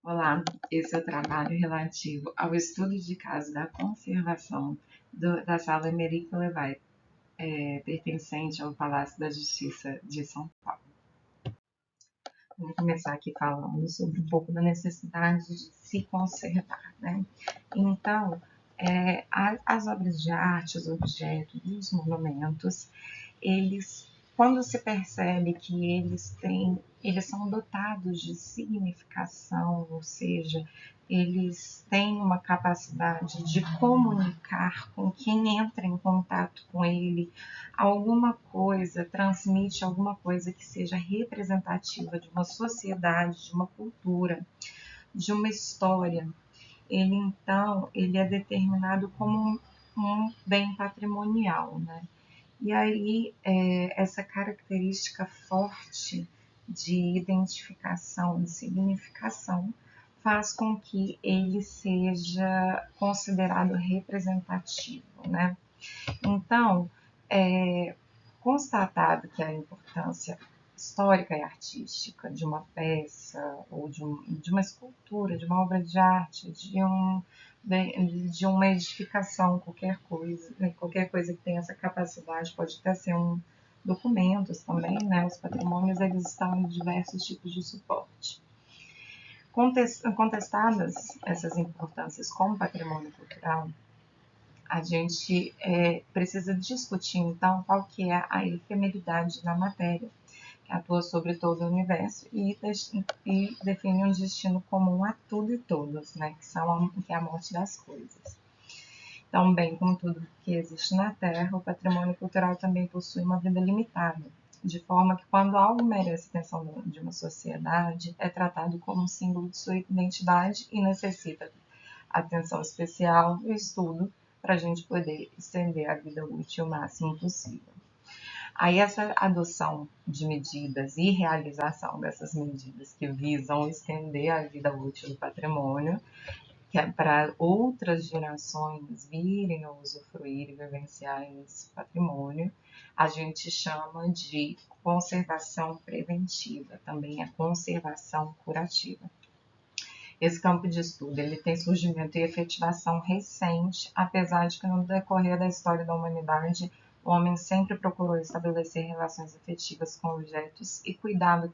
Olá, esse é o trabalho relativo ao estudo de caso da conservação da Sala Emerico Levy, pertencente ao Palácio da Justiça de São Paulo. Vamos começar aqui falando sobre um pouco da necessidade de se conservar, né? Então, as obras de arte, os objetos, os monumentos, eles, quando se percebe que eles são dotados de significação, ou seja, eles têm uma capacidade de comunicar com quem entra em contato com ele alguma coisa, transmite alguma coisa que seja representativa de uma sociedade, de uma cultura, de uma história. Ele é determinado como um bem patrimonial, né? E aí, essa característica forte de identificação e significação faz com que ele seja considerado representativo, né? Então, é constatado que a importância histórica e artística de uma peça, ou de uma escultura, de uma obra de arte, de uma edificação, qualquer coisa que tenha essa capacidade, pode até ser documentos também, né? Os patrimônios, eles estão em diversos tipos de suporte. Contestadas essas importâncias como patrimônio cultural, a gente precisa discutir, então, qual que é a efemeridade da matéria, que atua sobre todo o universo e define um destino comum a tudo e todos, né, que é a morte das coisas. Então, bem como tudo que existe na Terra, o patrimônio cultural também possui uma vida limitada, de forma que quando algo merece atenção de uma sociedade, é tratado como um símbolo de sua identidade e necessita atenção especial e estudo para a gente poder estender a vida útil o máximo possível. Aí essa adoção de medidas e realização dessas medidas que visam estender a vida útil do patrimônio, que é para outras gerações virem a usufruir e vivenciarem esse patrimônio, a gente chama de conservação preventiva, também a conservação curativa. Esse campo de estudo ele tem surgimento e efetivação recente, apesar de que no decorrer da história da humanidade, o homem sempre procurou estabelecer relações afetivas com objetos e cuidar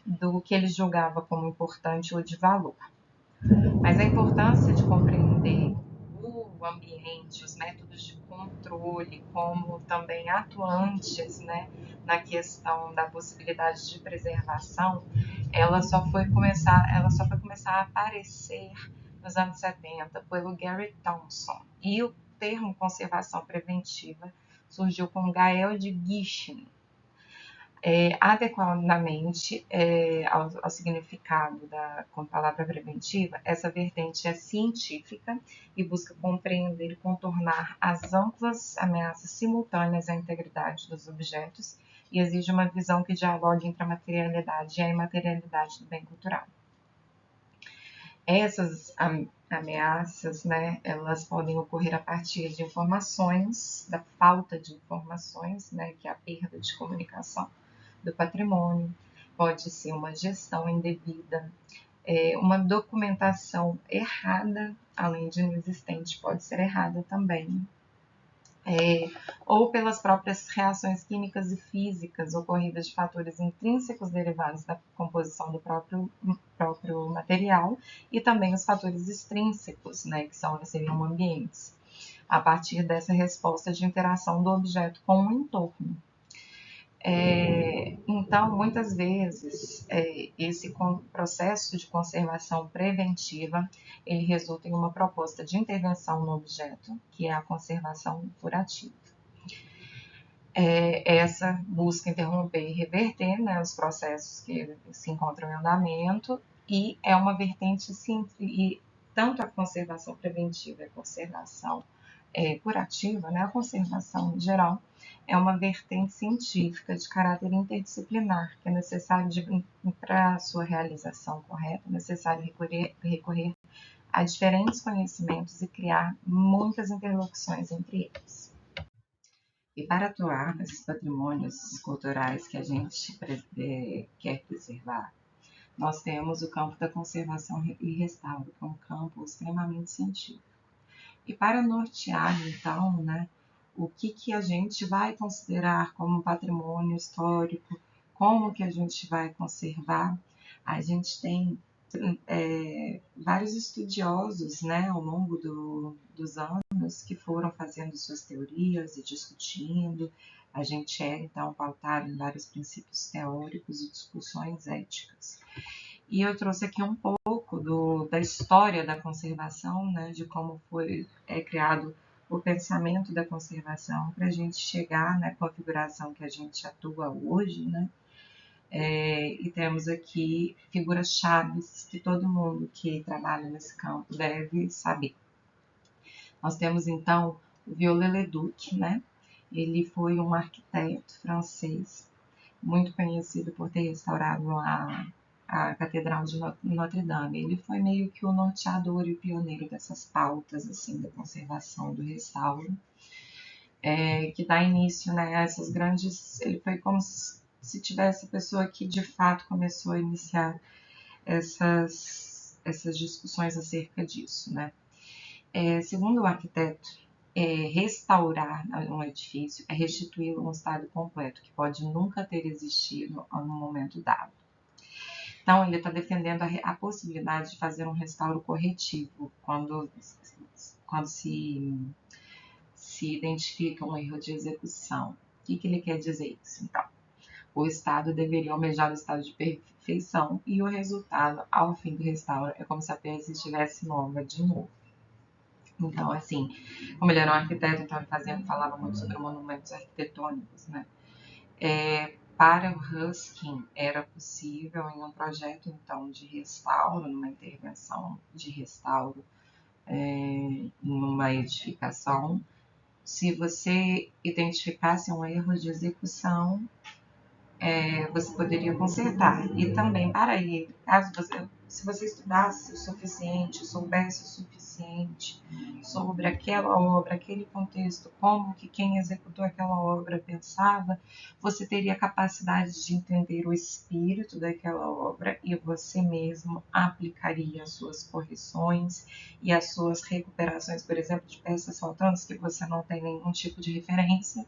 do que ele julgava como importante ou de valor. Mas a importância de compreender o ambiente, os métodos de controle, como também atuantes, né, na questão da possibilidade de preservação, ela só foi começar a aparecer nos anos 70 pelo Gary Thompson. E o termo conservação preventiva surgiu com Gael de Guichen, adequadamente ao significado com a palavra preventiva. Essa vertente é científica e busca compreender e contornar as amplas ameaças simultâneas à integridade dos objetos e exige uma visão que dialogue entre a materialidade e a imaterialidade do bem cultural. Essas ameaças, né, elas podem ocorrer a partir de informações, da falta de informações, né, que é a perda de comunicação do patrimônio, pode ser uma gestão indevida, uma documentação errada, além de inexistente, pode ser errada também, ou pelas próprias reações químicas e físicas ocorridas de fatores intrínsecos derivados da composição do próprio material e também os fatores extrínsecos, né, que seriam ambientes, a partir dessa resposta de interação do objeto com o entorno. Então, muitas vezes, esse processo de conservação preventiva, ele resulta em uma proposta de intervenção no objeto, que é a conservação curativa. Essa busca interromper e reverter, né, os processos que se encontram em andamento, e é uma vertente, e tanto a conservação preventiva e a conservação curativa, né, a conservação em geral, é uma vertente científica de caráter interdisciplinar, que é necessário, para a sua realização correta, é necessário recorrer a diferentes conhecimentos e criar muitas interlocuções entre eles. E para atuar nesses patrimônios culturais que a gente quer preservar, nós temos o campo da conservação e restauro, que é um campo extremamente científico. E para nortear, então, né, o que a gente vai considerar como patrimônio histórico, como que a gente vai conservar, a gente tem vários estudiosos, né, ao longo dos anos que foram fazendo suas teorias e discutindo. A gente é, então, pautado em vários princípios teóricos e discussões éticas. E eu trouxe aqui um pouco da história da conservação, né, de como foi criado o pensamento da conservação para a gente chegar na configuração que a gente atua hoje, né? E temos aqui figuras-chave que todo mundo que trabalha nesse campo deve saber. Nós temos então o Viollet-le-Duc, né? Ele foi um arquiteto francês muito conhecido por ter restaurado a Catedral de Notre Dame. Ele foi meio que o norteador e o pioneiro dessas pautas assim da conservação, do restauro, que dá início, né, a essas grandes. Ele foi como se tivesse a pessoa que de fato começou a iniciar essas discussões acerca disso, né? Segundo o arquiteto, restaurar um edifício é restituí-lo a um estado completo, que pode nunca ter existido em um momento dado. Então, ele está defendendo a possibilidade de fazer um restauro corretivo quando se identifica um erro de execução. O que ele quer dizer isso? Então, o Estado deveria almejar o estado de perfeição e o resultado, ao fim do restauro, é como se a peça estivesse nova de novo. Então, assim, como ele era um arquiteto, então ele falava muito sobre monumentos arquitetônicos, né? Para o Ruskin, era possível, em um projeto, então, de restauro, numa intervenção de restauro em uma edificação, se você identificasse um erro de execução, você poderia consertar. E também, para ele, se você estudasse o suficiente, soubesse o suficiente sobre aquela obra, aquele contexto, como que quem executou aquela obra pensava, você teria a capacidade de entender o espírito daquela obra e você mesmo aplicaria as suas correções e as suas recuperações, por exemplo, de peças faltantes que você não tem nenhum tipo de referência.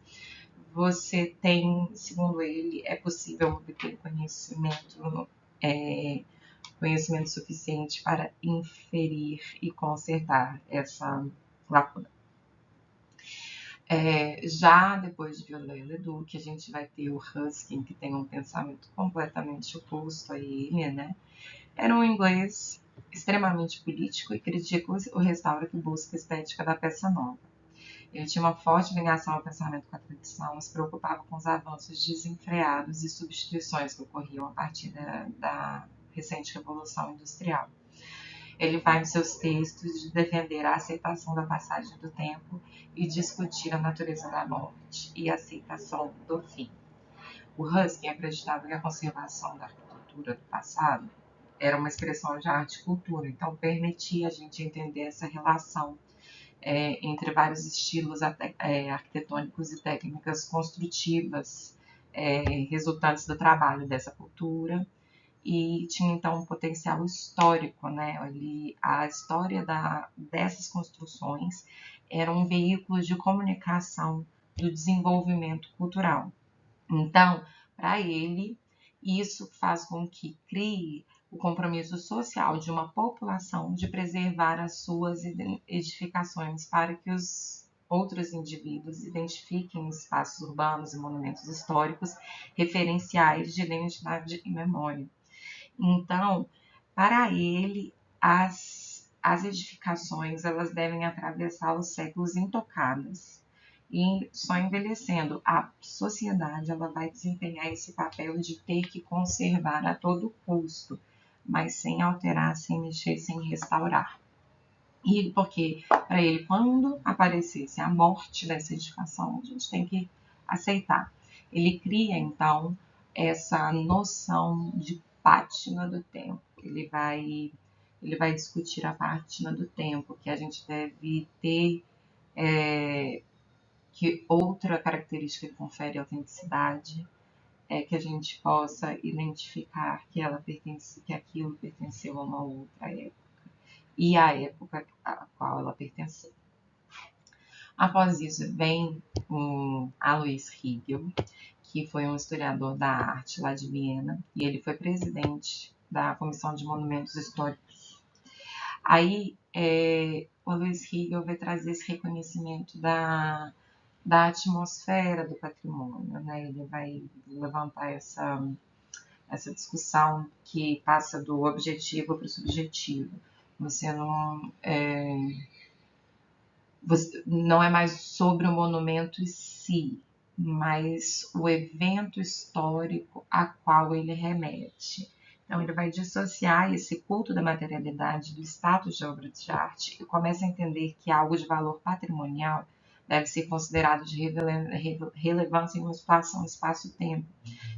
Você tem, segundo ele, é possível obter conhecimento suficiente para inferir e consertar essa lacuna. Já depois de Viollet-le-Duc, a gente vai ter o Ruskin, que tem um pensamento completamente oposto a ele, né? Era um inglês extremamente político e critica o restauro que busca a estética da peça nova. Ele tinha uma forte ligação ao pensamento com a tradição, se preocupava com os avanços desenfreados e substituições que ocorriam a partir da recente Revolução Industrial. Ele vai, em seus textos, defender a aceitação da passagem do tempo e discutir a natureza da morte e a aceitação do fim. O Ruskin acreditava que a conservação da arquitetura do passado era uma expressão de arte e cultura, então permitia a gente entender essa relação entre vários estilos arquitetônicos e técnicas construtivas resultantes do trabalho dessa cultura, e tinha então um potencial histórico, né? A história dessas construções era um veículo de comunicação do desenvolvimento cultural. Então, para ele, isso faz com que crie o compromisso social de uma população de preservar as suas edificações para que os outros indivíduos identifiquem espaços urbanos e monumentos históricos referenciais de identidade e memória. Então, para ele, as edificações elas devem atravessar os séculos intocadas e só envelhecendo. A sociedade ela vai desempenhar esse papel de ter que conservar a todo custo, mas sem alterar, sem mexer, sem restaurar. E porque, para ele, quando aparecesse a morte dessa edificação, a gente tem que aceitar. Ele cria, então, essa noção de pátina do tempo. Ele vai discutir a pátina do tempo, que a gente deve ter, que outra característica que confere autenticidade é que a gente possa identificar que que aquilo pertenceu a uma outra época e a época a qual ela pertenceu. Após isso, vem o Alois Riegel, que foi um historiador da arte lá de Viena, e ele foi presidente da Comissão de Monumentos Históricos. Aí, o Alois Riegel vai trazer esse reconhecimento da atmosfera do patrimônio, né? Ele vai levantar essa discussão que passa do objetivo para o subjetivo. Você não é mais sobre o monumento em si, mas o evento histórico a qual ele remete. Então, ele vai dissociar esse culto da materialidade do status de obra de arte e começa a entender que algo de valor patrimonial deve ser considerado de relevância em uma situação espaço-tempo,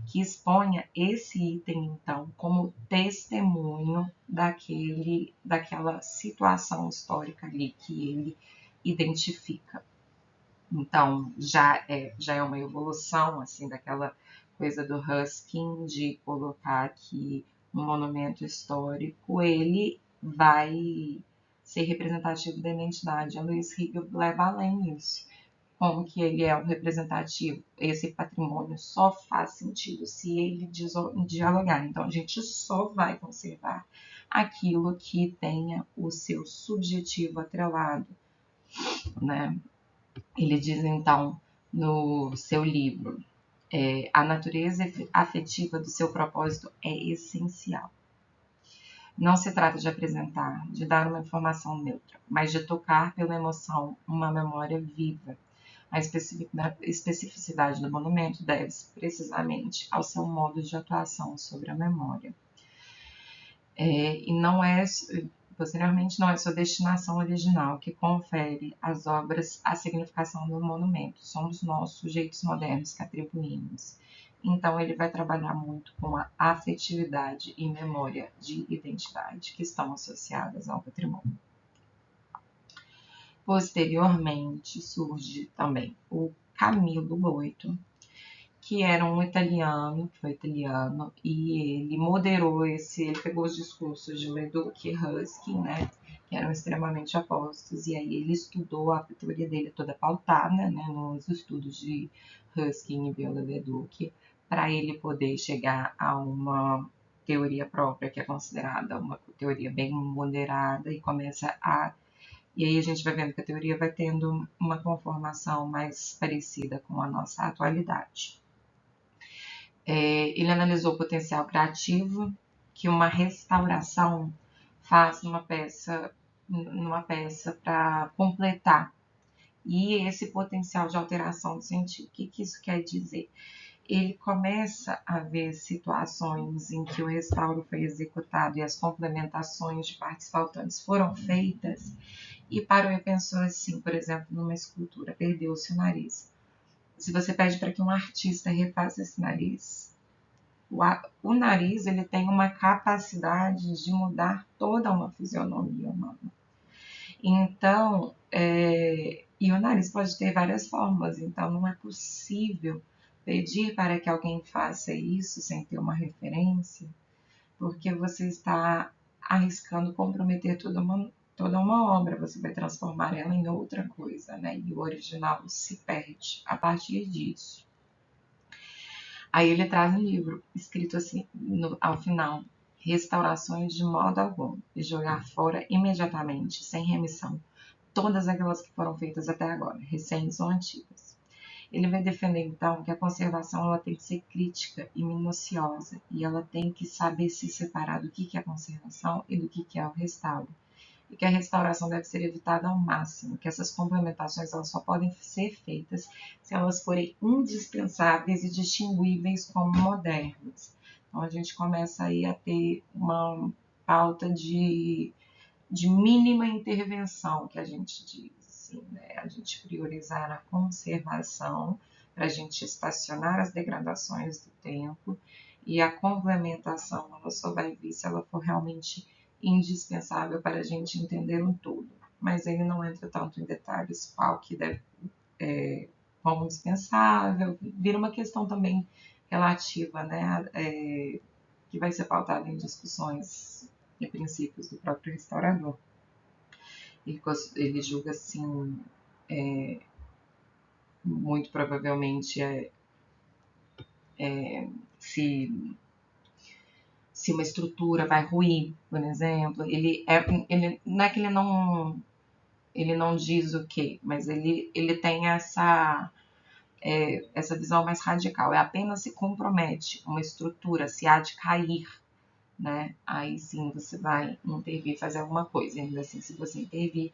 que exponha esse item, então, como testemunho daquela situação histórica ali que ele identifica. Então, já é uma evolução, assim, daquela coisa do Ruskin de colocar que um monumento histórico, ele vai ser representativo da identidade. A Alois Riegel leva além isso. Como que ele é o representativo? Esse patrimônio só faz sentido se ele dialogar. Então, a gente só vai conservar aquilo que tenha o seu subjetivo atrelado, né? Ele diz, então, no seu livro, a natureza afetiva do seu propósito é essencial. Não se trata de apresentar, de dar uma informação neutra, mas de tocar pela emoção uma memória viva. A especificidade do monumento deve-se precisamente ao seu modo de atuação sobre a memória. E não é, posteriormente, não é sua destinação original que confere às obras a significação do monumento, somos nós, sujeitos modernos, que atribuímos. Então, ele vai trabalhar muito com a afetividade e memória de identidade que estão associadas ao patrimônio. Posteriormente, surge também o Camillo Boito, que era um italiano, que foi italiano, e ele moderou ele pegou os discursos de Leduc e Ruskin, né, que eram extremamente opostos, e aí ele estudou a teoria dele toda pautada, né, nos estudos de Ruskin e Viollet-le-Duc, para ele poder chegar a uma teoria própria, que é considerada uma teoria bem moderada, e aí a gente vai vendo que a teoria vai tendo uma conformação mais parecida com a nossa atualidade. Ele analisou o potencial criativo que uma restauração faz numa peça para completar. E esse potencial de alteração do sentido, o que isso quer dizer? Ele começa a ver situações em que o restauro foi executado e as complementações de partes faltantes foram feitas, e parou e pensou assim, por exemplo, numa escultura, perdeu-se o nariz. Se você pede para que um artista refaça esse nariz, o nariz ele tem uma capacidade de mudar toda uma fisionomia humana. Então, e o nariz pode ter várias formas, então não é possível pedir para que alguém faça isso sem ter uma referência, porque você está arriscando comprometer toda uma obra, você vai transformar ela em outra coisa, né? E o original se perde a partir disso. Aí ele traz um livro escrito assim, ao final: restaurações de modo algum, e jogar fora imediatamente, sem remissão, todas aquelas que foram feitas até agora, recentes ou antigas. Ele vai defender, então, que a conservação ela tem que ser crítica e minuciosa, e ela tem que saber se separar do que é a conservação e do que é o restauro. E que a restauração deve ser evitada ao máximo, que essas complementações elas só podem ser feitas se elas forem indispensáveis e distinguíveis como modernas. Então, a gente começa aí a ter uma pauta de mínima intervenção, que a gente diz, assim, né? A gente priorizar a conservação para a gente estacionar as degradações do tempo, e a complementação ela só vai vir se ela for realmente indispensável para a gente entender um todo. Mas ele não entra tanto em detalhes qual que deve como indispensável, vira uma questão também relativa, né, que vai ser pautada em discussões e princípios do próprio restaurador. Ele julga assim, muito provavelmente se uma estrutura vai ruir, por exemplo, ele não é que ele não diz o que, mas ele tem essa visão mais radical. É apenas se compromete uma estrutura, se há de cair, né? Aí sim você vai intervir, fazer alguma coisa. Ainda assim, se você intervir,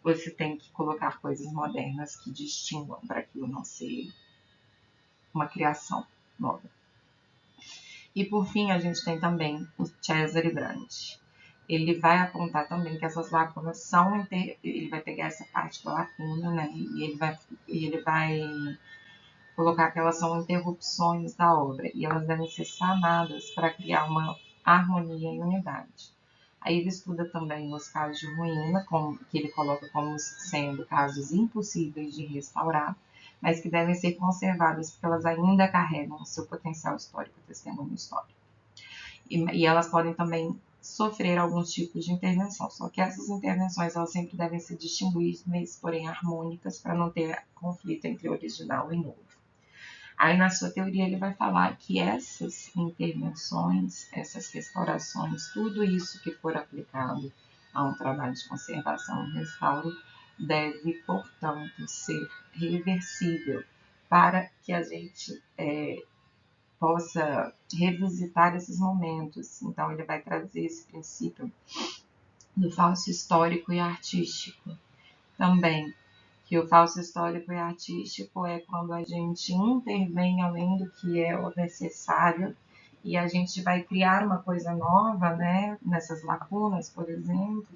você tem que colocar coisas modernas que distinguam para aquilo não ser uma criação nova. E por fim, a gente tem também o Cesare Brandt. Ele vai apontar também que essas lacunas são ele vai pegar essa parte da lacuna, né? E ele vai colocar que elas são interrupções da obra e elas devem ser sanadas para criar uma harmonia e unidade. Aí ele estuda também os casos de ruína, que ele coloca como sendo casos impossíveis de restaurar, mas que devem ser conservadas porque elas ainda carregam o seu potencial histórico, testemunho histórico. E elas podem também sofrer alguns tipos de intervenção, só que essas intervenções elas sempre devem ser distinguíveis, porém harmônicas, para não ter conflito entre original e novo. Aí, na sua teoria, ele vai falar que essas intervenções, essas restaurações, tudo isso que for aplicado a um trabalho de conservação e restauro, deve, portanto, ser reversível para que a gente possa revisitar esses momentos. Então, ele vai trazer esse princípio do falso histórico e artístico também, que o falso histórico e artístico é quando a gente intervém além do que é o necessário e a gente vai criar uma coisa nova, né, nessas lacunas, por exemplo,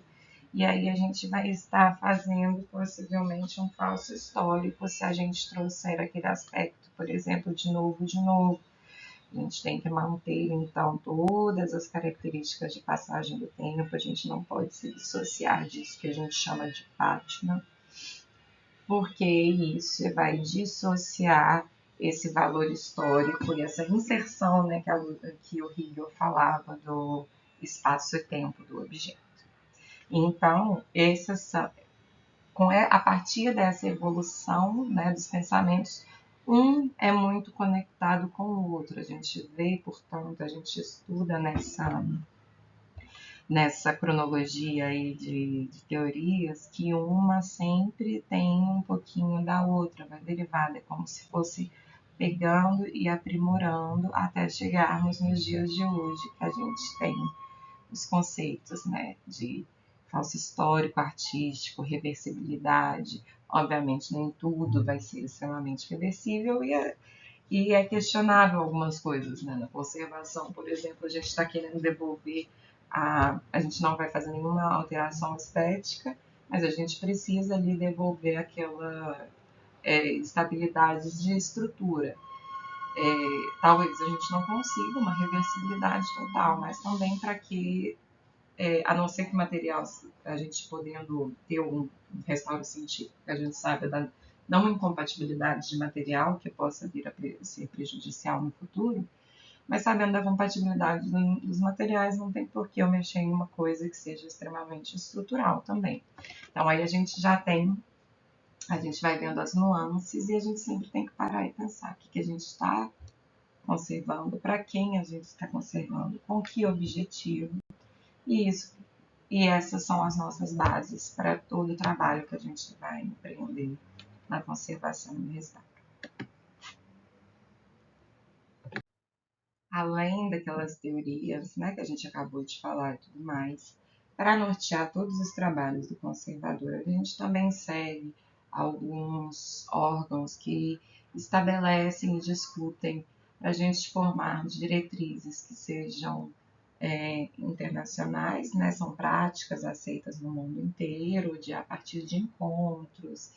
e aí a gente vai estar fazendo possivelmente um falso histórico se a gente trouxer aquele aspecto, por exemplo, de novo. A gente tem que manter, então, todas as características de passagem do tempo, a gente não pode se dissociar disso que a gente chama de pátina, porque isso vai dissociar esse valor histórico e essa inserção, né, que o Hegel falava do espaço e tempo do objeto. Então, a partir dessa evolução, né, dos pensamentos, um é muito conectado com o outro. A gente vê, portanto, a gente estuda nessa cronologia aí de teorias que uma sempre tem um pouquinho da outra, vai derivada, é como se fosse pegando e aprimorando até chegarmos nos dias de hoje, que a gente tem os conceitos, né, de falso histórico, artístico, reversibilidade. Obviamente, nem tudo vai ser extremamente reversível e é questionável algumas coisas, né? Na conservação, por exemplo, a gente está querendo devolver a gente não vai fazer nenhuma alteração estética, mas a gente precisa ali devolver aquela estabilidade de estrutura. Talvez a gente não consiga uma reversibilidade total, mas também para que, a não ser que o material, a gente podendo ter um restauro científico, que a gente saiba da não incompatibilidade de material que possa vir a ser prejudicial no futuro, mas sabendo da compatibilidade dos materiais, não tem por que eu mexer em uma coisa que seja extremamente estrutural também. Então aí a gente vai vendo as nuances e a gente sempre tem que parar e pensar o que a gente está conservando, para quem a gente está conservando, com que objetivo. E essas são as nossas bases para todo o trabalho que a gente vai empreender na conservação e restauro. Além daquelas teorias, né, que a gente acabou de falar e tudo mais, para nortear todos os trabalhos do conservador, a gente também segue alguns órgãos que estabelecem e discutem para a gente formar diretrizes que sejam internacionais, né, são práticas aceitas no mundo inteiro, a partir de encontros,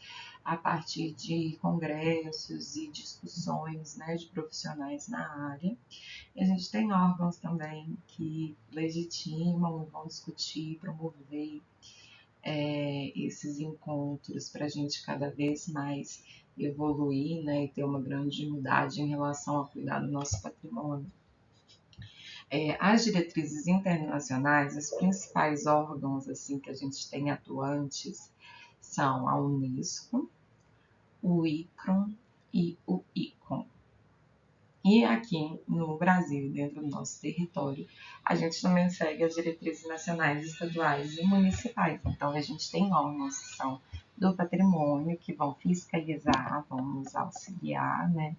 a partir de congressos e discussões, né, de profissionais na área. E a gente tem órgãos também que legitimam, vão discutir, promover esses encontros para a gente cada vez mais evoluir, né, e ter uma grande unidade em relação a cuidar do nosso patrimônio. As diretrizes internacionais, os principais órgãos assim que a gente tem atuantes são a Unesco, o ICROM e o ICOM. E aqui no Brasil, dentro do nosso território, a gente também segue as diretrizes nacionais, estaduais e municipais. Então, a gente tem órgãos que são do patrimônio, que vão fiscalizar, vão nos auxiliar, né?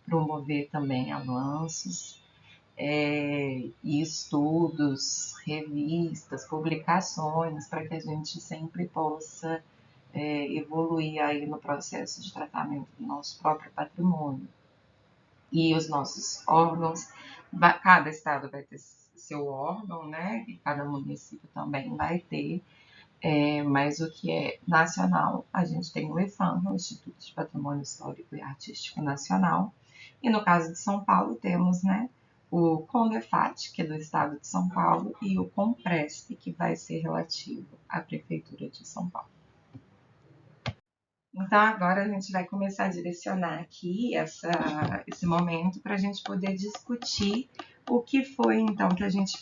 Promover também avanços, e estudos, revistas, publicações, para que a gente sempre possa evoluir aí no processo de tratamento do nosso próprio patrimônio. E os nossos órgãos, cada estado vai ter seu órgão, né? E cada município também vai ter, mas o que é nacional, a gente tem o IPHAN, o Instituto de Patrimônio Histórico e Artístico Nacional, e no caso de São Paulo temos, né, o CONDEFAT, que é do estado de São Paulo, e o CONPRESP, que vai ser relativo à Prefeitura de São Paulo. Então, agora a gente vai começar a direcionar aqui esse momento para a gente poder discutir o que foi, então, que a gente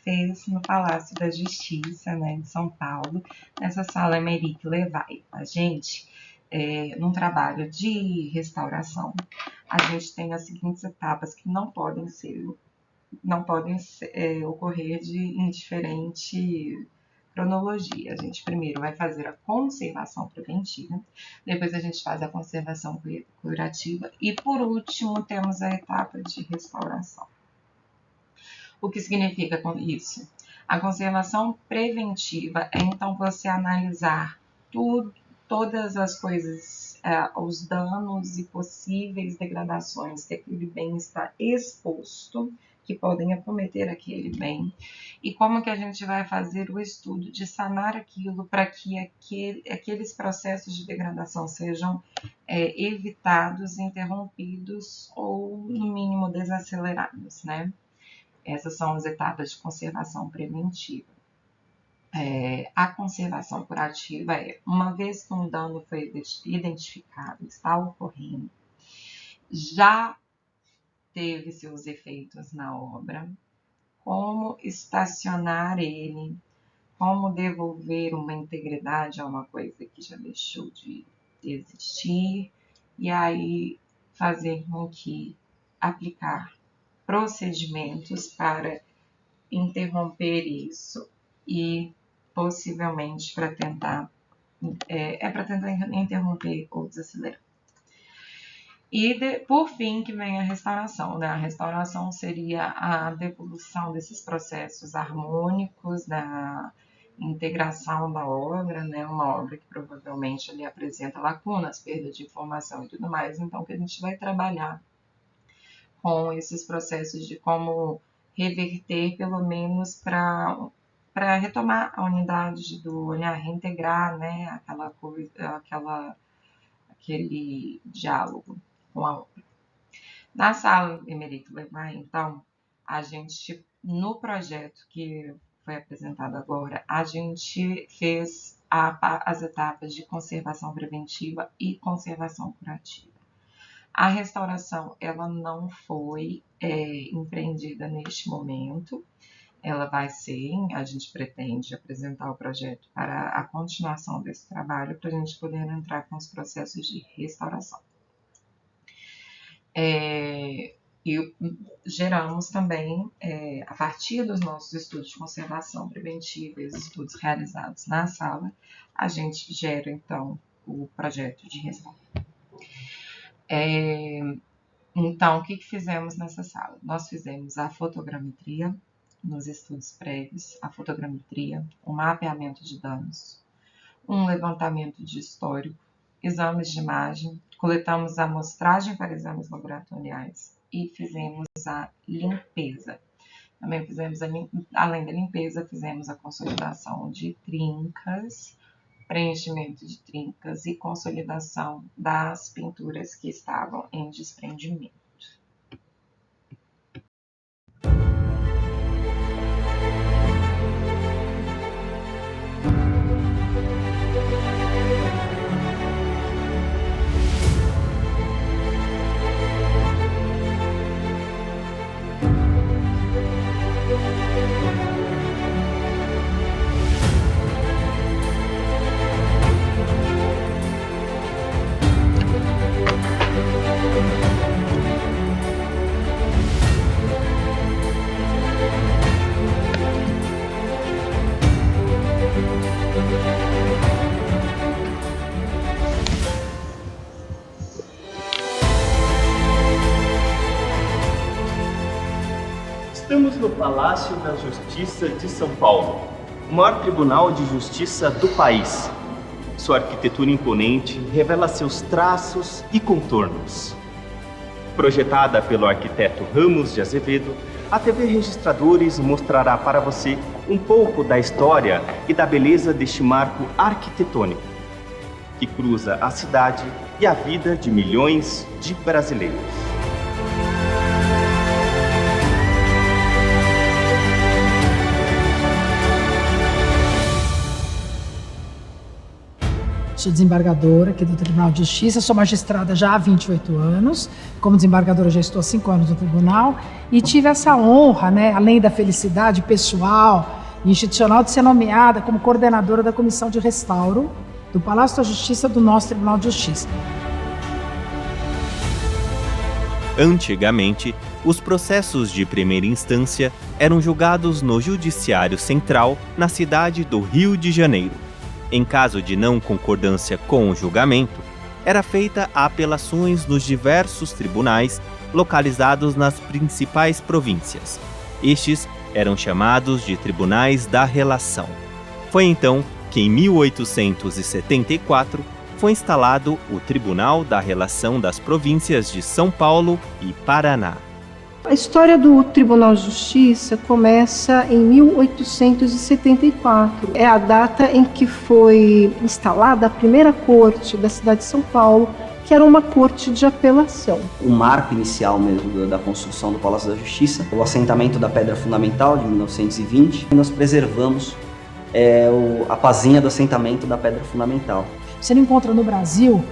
fez no Palácio da Justiça, né, de São Paulo, nessa sala Emeric Levay. A gente, num trabalho de restauração, a gente tem as seguintes etapas que não podem ocorrer em diferente cronologia. A gente primeiro vai fazer a conservação preventiva, depois a gente faz a conservação curativa e, por último, temos a etapa de restauração. O que significa isso? A conservação preventiva é, então, você analisar todas as coisas, os danos e possíveis degradações que aquele bem está exposto, que podem acometer aquele bem, e como que a gente vai fazer o estudo de sanar aquilo para que aqueles processos de degradação sejam evitados, interrompidos ou, no mínimo, desacelerados, né? Essas são as etapas de conservação preventiva. A conservação curativa é, uma vez que um dano foi identificado, está ocorrendo, já teve seus efeitos na obra, como estacionar ele, como devolver uma integridade a uma coisa que já deixou de existir, e aí fazer com que aplicar procedimentos para interromper isso e possivelmente para tentar interromper ou desacelerar. E por fim que vem a restauração, né? A restauração seria a devolução desses processos harmônicos da integração da obra, né? Uma obra que provavelmente ali apresenta lacunas, perda de informação e tudo mais, então que a gente vai trabalhar com esses processos de como reverter, pelo menos para retomar a unidade do olhar, reintegrar, né, aquele diálogo com a obra. Na sala Emeric Levay, então, a gente, no projeto que foi apresentado agora, a gente fez as etapas de conservação preventiva e conservação curativa. A restauração, ela não foi empreendida neste momento, ela vai ser, a gente pretende apresentar o projeto para a continuação desse trabalho, para a gente poder entrar com os processos de restauração. E geramos também, a partir dos nossos estudos de conservação preventiva e os estudos realizados na sala, a gente gera, então, o projeto de restauração. Então, o que fizemos nessa sala? Nós fizemos a fotogrametria nos estudos prévios, a fotogrametria, o mapeamento de danos, um levantamento de histórico, exames de imagem, coletamos a amostragem para exames laboratoriais e fizemos a limpeza. Também fizemos, além da limpeza, fizemos a consolidação de trincas, preenchimento de trincas e consolidação das pinturas que estavam em desprendimento. Palácio da Justiça de São Paulo, o maior tribunal de justiça do país. Sua arquitetura imponente revela seus traços e contornos. Projetada pelo arquiteto Ramos de Azevedo, a TV Registradores mostrará para você um pouco da história e da beleza deste marco arquitetônico, que cruza a cidade e a vida de milhões de brasileiros. Sou desembargadora aqui do Tribunal de Justiça, sou magistrada já há 28 anos, como desembargadora já estou há 5 anos no tribunal e tive essa honra, além da felicidade pessoal e institucional, de ser nomeada como coordenadora da Comissão de Restauro do Palácio da Justiça do nosso Tribunal de Justiça. Antigamente, os processos de primeira instância eram julgados no Judiciário Central, na cidade do Rio de Janeiro. Em caso de não concordância com o julgamento, era feita apelações nos diversos tribunais localizados nas principais províncias. Estes eram chamados de Tribunais da Relação. Foi então que, em 1874, foi instalado o Tribunal da Relação das Províncias de São Paulo e Paraná. A história do Tribunal de Justiça começa em 1874. É a data em que foi instalada a primeira corte da cidade de São Paulo, que era uma corte de apelação. O marco inicial mesmo da construção do Palácio da Justiça, o assentamento da Pedra Fundamental de 1920, e nós preservamos a pazinha do assentamento da Pedra Fundamental. Você não encontra no Brasil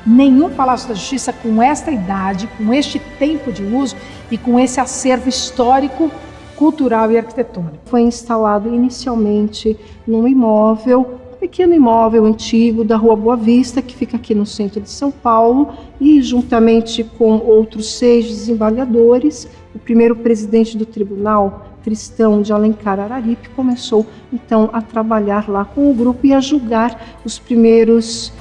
nenhum Palácio da Justiça com esta idade, com este tempo de uso e com esse acervo histórico, cultural e arquitetônico. Foi instalado inicialmente num imóvel, um pequeno imóvel antigo da Rua Boa Vista, que fica aqui no centro de São Paulo, e juntamente com outros 6 desembargadores, o primeiro presidente do tribunal, Tristão de Alencar Araripe, começou então a trabalhar lá com o grupo e a julgar os primeiros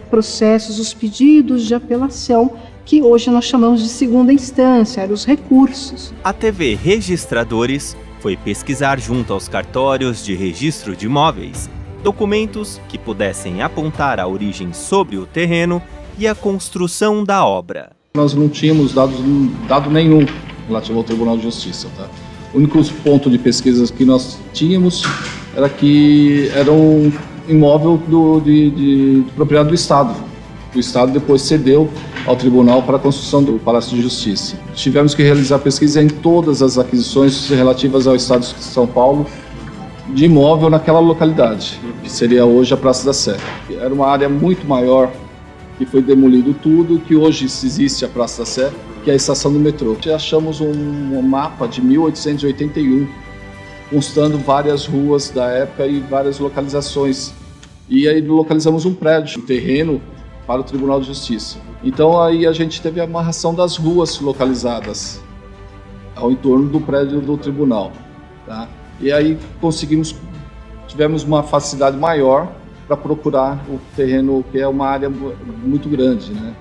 processos, os pedidos de apelação, que hoje nós chamamos de segunda instância, eram os recursos. A TV Registradores foi pesquisar junto aos cartórios de registro de imóveis documentos que pudessem apontar a origem sobre o terreno e a construção da obra. Nós não tínhamos dado nenhum relativo ao Tribunal de Justiça. Tá? O único ponto de pesquisa que nós tínhamos era que era um imóvel de propriedade do Estado. O Estado depois cedeu ao Tribunal para a construção do Palácio de Justiça. Tivemos que realizar pesquisa em todas as aquisições relativas ao Estado de São Paulo de imóvel naquela localidade, que seria hoje a Praça da Sé. Era uma área muito maior, que foi demolido tudo, que hoje existe a Praça da Sé, que é a estação do metrô. Achamos um mapa de 1881, constando várias ruas da época e várias localizações. E aí localizamos um prédio, um terreno para o Tribunal de Justiça. Então aí a gente teve a amarração das ruas localizadas ao entorno do prédio do tribunal. Tá? E aí tivemos uma facilidade maior para procurar o terreno, que é uma área muito grande, né?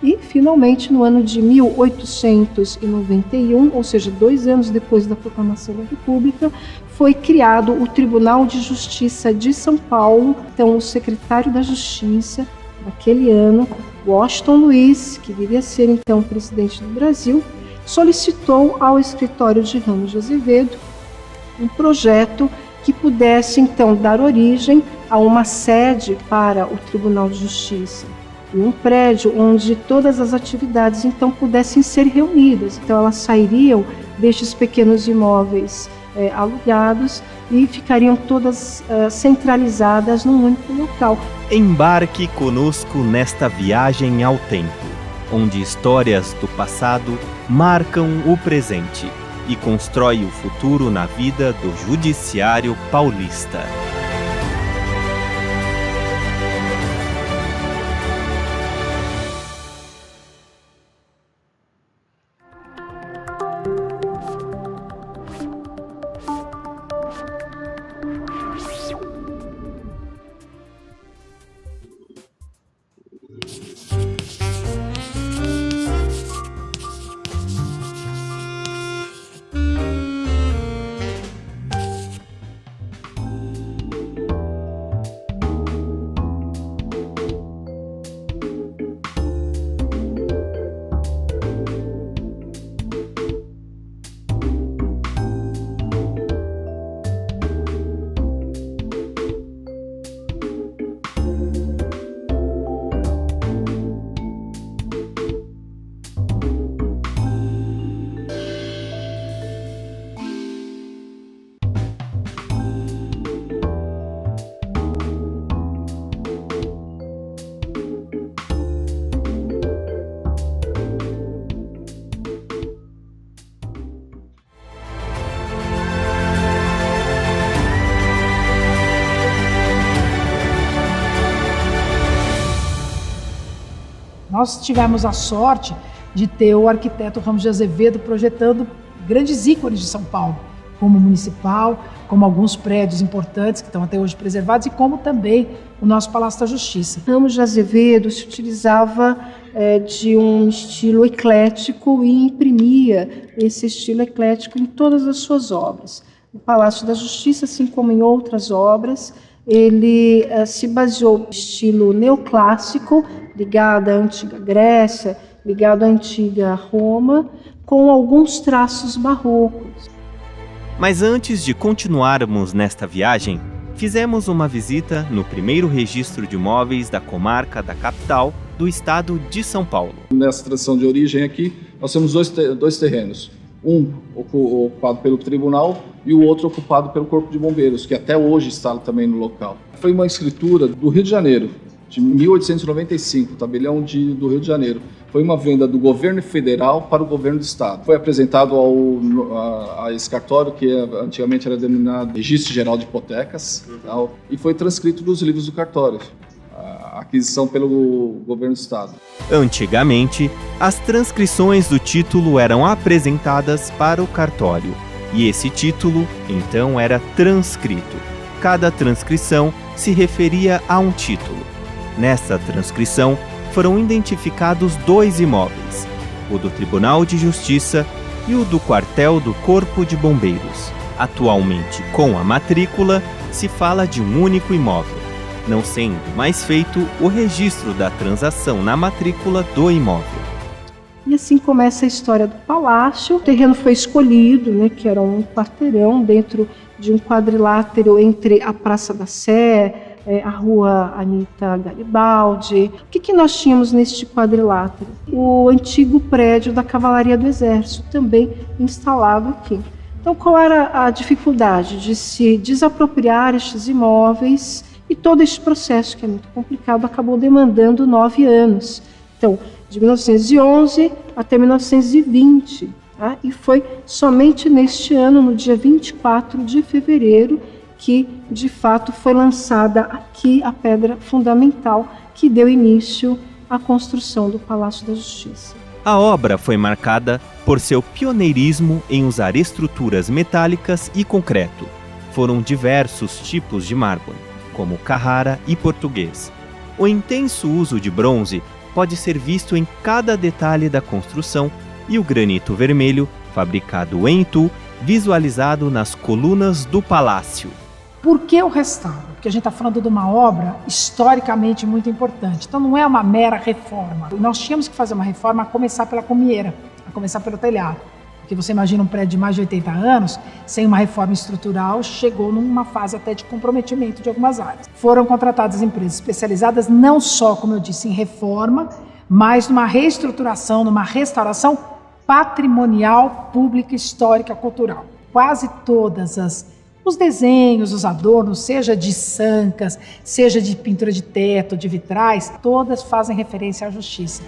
E, finalmente, no ano de 1891, ou seja, 2 anos depois da proclamação da República, foi criado o Tribunal de Justiça de São Paulo. Então, o secretário da Justiça, naquele ano, Washington Luiz, que viria a ser, então, presidente do Brasil, solicitou ao escritório de Ramos de Azevedo um projeto que pudesse, então, dar origem a uma sede para o Tribunal de Justiça. E um prédio onde todas as atividades então pudessem ser reunidas. Então elas sairiam destes pequenos imóveis alugados e ficariam todas centralizadas num único local. Embarque conosco nesta viagem ao tempo, onde histórias do passado marcam o presente e constrói o futuro na vida do Judiciário Paulista. Nós tivemos a sorte de ter o arquiteto Ramos de Azevedo projetando grandes ícones de São Paulo, como o Municipal, como alguns prédios importantes que estão até hoje preservados e como também o nosso Palácio da Justiça. Ramos de Azevedo se utilizava de um estilo eclético e imprimia esse estilo eclético em todas as suas obras. O Palácio da Justiça, assim como em outras obras, ele se baseou no estilo neoclássico, ligado à antiga Grécia, ligado à antiga Roma, com alguns traços barrocos. Mas antes de continuarmos nesta viagem, fizemos uma visita no primeiro registro de imóveis da comarca da capital do estado de São Paulo. Nessa tradição de origem aqui, nós temos dois terrenos. Um ocupado pelo tribunal e o outro ocupado pelo Corpo de Bombeiros, que até hoje está também no local. Foi uma escritura do Rio de Janeiro, de 1895, tabelião do Rio de Janeiro. Foi uma venda do governo federal para o governo do estado. Foi apresentado a esse cartório, que antigamente era denominado Registro Geral de Hipotecas, e foi transcrito nos livros do cartório, a aquisição pelo governo do estado. Antigamente, as transcrições do título eram apresentadas para o cartório, e esse título, então, era transcrito. Cada transcrição se referia a um título. Nessa transcrição, foram identificados 2 imóveis, o do Tribunal de Justiça e o do quartel do Corpo de Bombeiros. Atualmente, com a matrícula, se fala de um único imóvel, não sendo mais feito o registro da transação na matrícula do imóvel. E assim começa a história do palácio. O terreno foi escolhido, que era um quarteirão dentro de um quadrilátero entre a Praça da Sé, a Rua Anita Garibaldi. O que nós tínhamos neste quadrilátero? O antigo prédio da Cavalaria do Exército, também instalado aqui. Então, qual era a dificuldade de se desapropriar estes imóveis? E todo este processo, que é muito complicado, acabou demandando 9 anos. Então, de 1911 até 1920. Tá? E foi somente neste ano, no dia 24 de fevereiro, que de fato foi lançada aqui a pedra fundamental que deu início à construção do Palácio da Justiça. A obra foi marcada por seu pioneirismo em usar estruturas metálicas e concreto. Foram diversos tipos de mármore, como Carrara e português. O intenso uso de bronze pode ser visto em cada detalhe da construção e o granito vermelho, fabricado em Itu, visualizado nas colunas do palácio. Por que o restauro? Porque a gente está falando de uma obra historicamente muito importante. Então não é uma mera reforma. Nós tínhamos que fazer uma reforma a começar pela comieira, a começar pelo telhado. Porque você imagina um prédio de mais de 80 anos, sem uma reforma estrutural, chegou numa fase até de comprometimento de algumas áreas. Foram contratadas empresas especializadas não só, como eu disse, em reforma, mas numa reestruturação, numa restauração patrimonial, pública, histórica, cultural. Quase todas os desenhos, os adornos, seja de sancas, seja de pintura de teto, de vitrais, todas fazem referência à justiça.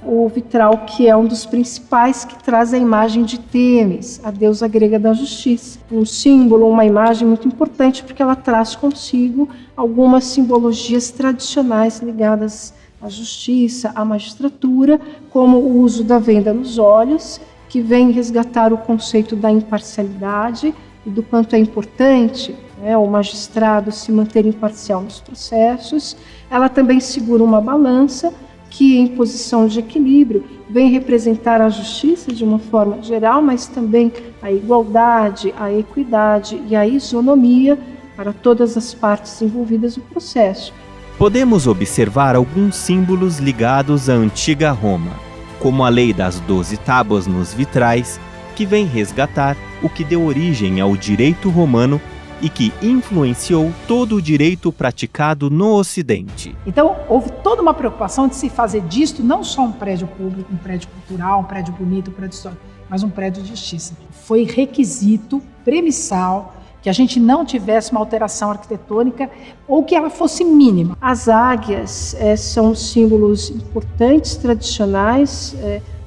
O vitral, que é um dos principais, que traz a imagem de Têmis, a deusa grega da justiça. Um símbolo, uma imagem muito importante, porque ela traz consigo algumas simbologias tradicionais ligadas à justiça, à magistratura, como o uso da venda nos olhos, que vem resgatar o conceito da imparcialidade e do quanto é importante o magistrado se manter imparcial nos processos. Ela também segura uma balança que, em posição de equilíbrio, vem representar a justiça de uma forma geral, mas também a igualdade, a equidade e a isonomia para todas as partes envolvidas no processo. Podemos observar alguns símbolos ligados à antiga Roma, como a lei das 12 tábuas nos vitrais, que vem resgatar o que deu origem ao direito romano e que influenciou todo o direito praticado no Ocidente. Então, houve toda uma preocupação de se fazer disto não só um prédio público, um prédio cultural, um prédio bonito, um prédio histórico, mas um prédio de justiça. Foi requisito premissal que a gente não tivesse uma alteração arquitetônica ou que ela fosse mínima. As águias são símbolos importantes, tradicionais,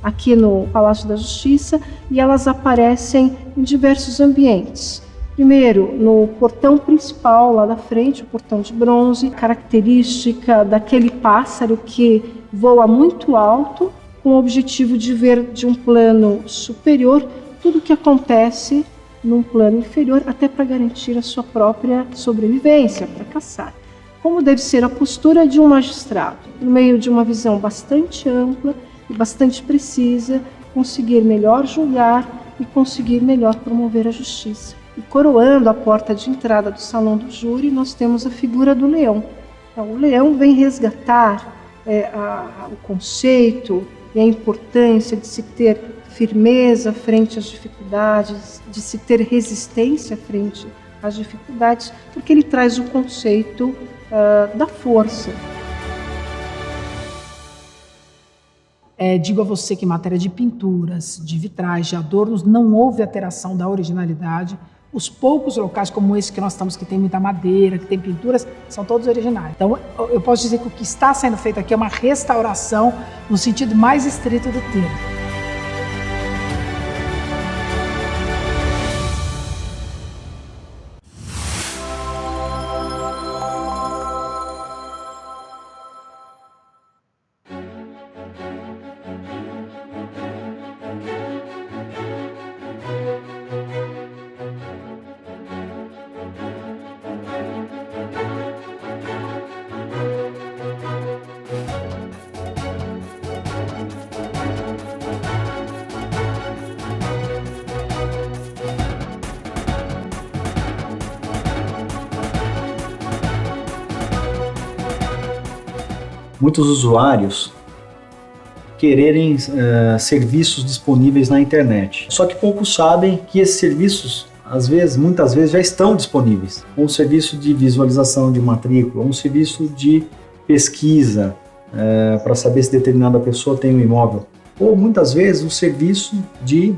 aqui no Palácio da Justiça, e elas aparecem em diversos ambientes. Primeiro, no portão principal, lá da frente, o portão de bronze, característica daquele pássaro que voa muito alto, com o objetivo de ver de um plano superior tudo o que acontece num plano inferior, até para garantir a sua própria sobrevivência, para caçar. Como deve ser a postura de um magistrado, no meio de uma visão bastante ampla e bastante precisa, conseguir melhor julgar e conseguir melhor promover a justiça. E coroando a porta de entrada do salão do júri, nós temos a figura do leão. Então, o leão vem resgatar o conceito e a importância de se ter firmeza frente às dificuldades, de se ter resistência frente às dificuldades, porque ele traz o conceito da força. Digo a você que em matéria de pinturas, de vitrais, de adornos, não houve alteração da originalidade. Os poucos locais como esse que nós estamos, que tem muita madeira, que tem pinturas, são todos originais. Então, eu posso dizer que o que está sendo feito aqui é uma restauração no sentido mais estrito do termo. Muitos usuários quererem serviços disponíveis na internet. Só que poucos sabem que esses serviços, muitas vezes, já estão disponíveis. Um serviço de visualização de matrícula, um serviço de pesquisa para saber se determinada pessoa tem um imóvel. Ou, muitas vezes, um serviço de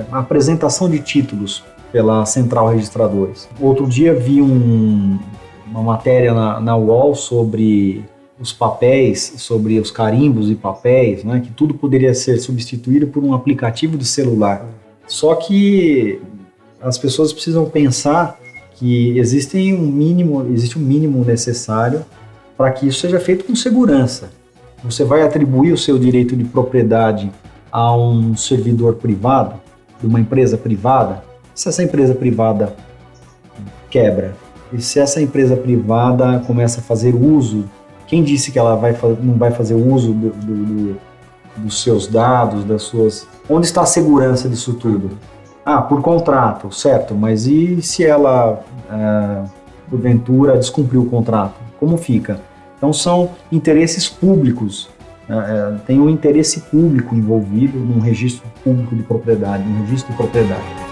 apresentação de títulos pela Central Registradores. Outro dia vi uma matéria na UOL sobre os papéis, sobre os carimbos e papéis, né, que tudo poderia ser substituído por um aplicativo de celular. Só que as pessoas precisam pensar que existe um mínimo necessário para que isso seja feito com segurança. Você vai atribuir o seu direito de propriedade a um servidor privado, de uma empresa privada. Se essa empresa privada quebra, e se essa empresa privada começa a fazer uso, quem disse que ela não vai fazer uso dos seus dados, das suas... Onde está a segurança disso tudo? Por contrato, certo, mas e se ela, porventura, descumpriu o contrato? Como fica? Então são interesses públicos, tem um interesse público envolvido num registro público de propriedade, num registro de propriedade.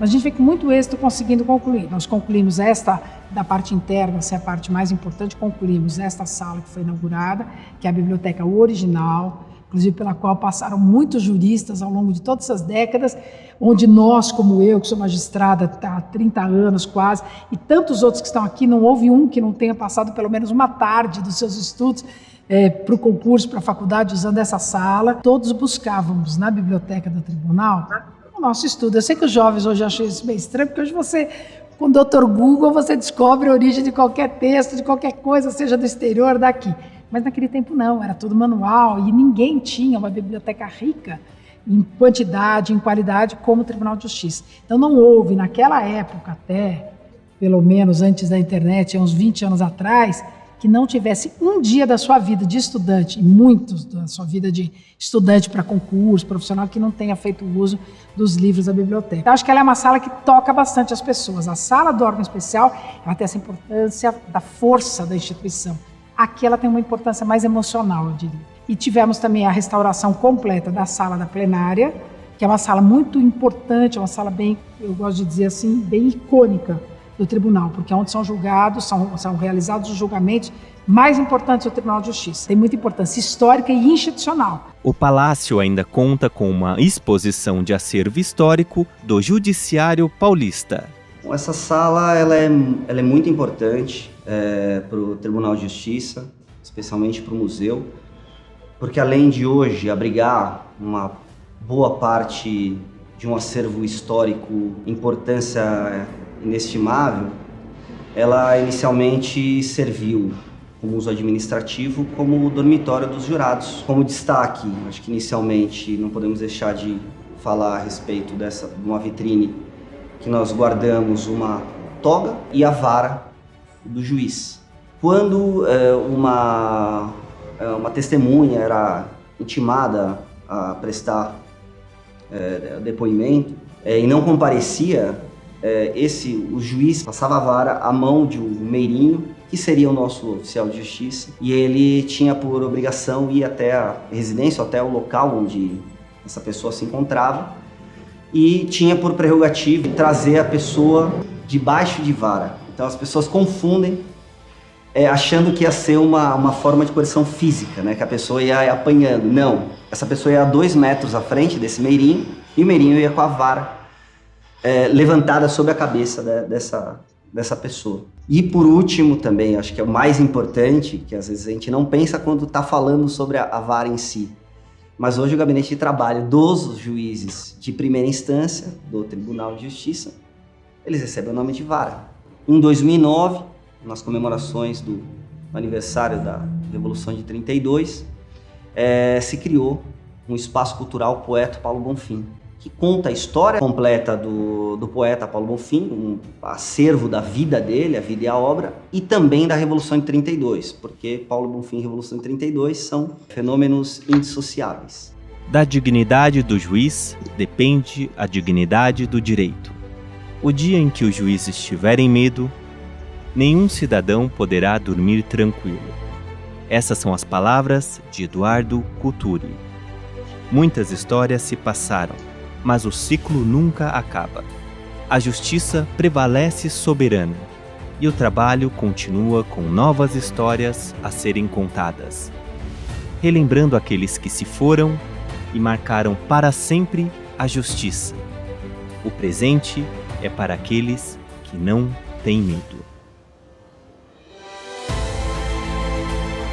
Mas a gente vê com muito êxito conseguindo concluir. Nós concluímos esta da parte interna, essa é a parte mais importante, concluímos esta sala que foi inaugurada, que é a biblioteca original, inclusive pela qual passaram muitos juristas ao longo de todas essas décadas, onde nós, como eu, que sou magistrada há 30 anos quase, e tantos outros que estão aqui, não houve um que não tenha passado pelo menos uma tarde dos seus estudos para o concurso, para a faculdade, usando essa sala. Todos buscávamos na biblioteca do tribunal o nosso estudo. Eu sei que os jovens hoje acham isso meio estranho, porque hoje você, com o Dr. Google, você descobre a origem de qualquer texto, de qualquer coisa, seja do exterior ou daqui. Mas naquele tempo não, era tudo manual e ninguém tinha uma biblioteca rica em quantidade, em qualidade, como o Tribunal de Justiça. Então não houve, naquela época até, pelo menos antes da internet, uns 20 anos atrás, que não tivesse um dia da sua vida de estudante, e muitos da sua vida de estudante para concurso, profissional, que não tenha feito uso dos livros da biblioteca. Então, acho que ela é uma sala que toca bastante as pessoas. A sala do órgão especial, ela tem essa importância da força da instituição. Aqui ela tem uma importância mais emocional, eu diria. E tivemos também a restauração completa da sala da plenária, que é uma sala muito importante, é uma sala bem, eu gosto de dizer assim, bem icônica do tribunal, porque é onde são julgados, são realizados os julgamentos mais importantes do Tribunal de Justiça. Tem muita importância histórica e institucional. O Palácio ainda conta com uma exposição de acervo histórico do Judiciário Paulista. Essa sala ela é muito importante para o Tribunal de Justiça, especialmente para o museu, porque além de hoje abrigar uma boa parte de um acervo histórico, importância inestimável, ela inicialmente serviu como uso administrativo, como o dormitório dos jurados. Como destaque, acho que inicialmente não podemos deixar de falar a respeito de uma vitrine que nós guardamos uma toga e a vara do juiz. Quando uma testemunha era intimada a prestar depoimento e não comparecia, o juiz passava a vara à mão de um meirinho, que seria o nosso oficial de justiça, e ele tinha por obrigação ir até a residência, até o local onde essa pessoa se encontrava, e tinha por prerrogativa trazer a pessoa debaixo de vara. Então as pessoas confundem, achando que ia ser uma forma de coerção física, né? Que a pessoa ia apanhando. Não, essa pessoa ia a 2 metros à frente desse meirinho, e o meirinho ia com a vara levantada sobre a cabeça dessa pessoa. E por último também, acho que é o mais importante, que às vezes a gente não pensa quando está falando sobre a vara em si, mas hoje o gabinete de trabalho dos juízes de primeira instância do Tribunal de Justiça, eles recebem o nome de vara. Em 2009, nas comemorações do aniversário da Revolução de 32, se criou um espaço cultural Poeta Paulo Bonfim, que conta a história completa do poeta Paulo Bonfim, um acervo da vida dele, a vida e a obra, e também da Revolução de 32, porque Paulo Bonfim e Revolução de 32 são fenômenos indissociáveis. Da dignidade do juiz depende a dignidade do direito. O dia em que o juiz estiver em medo, nenhum cidadão poderá dormir tranquilo. Essas são as palavras de Eduardo Couturi. Muitas histórias se passaram, mas o ciclo nunca acaba. A justiça prevalece soberana e o trabalho continua com novas histórias a serem contadas, relembrando aqueles que se foram e marcaram para sempre a justiça. O presente é para aqueles que não têm medo.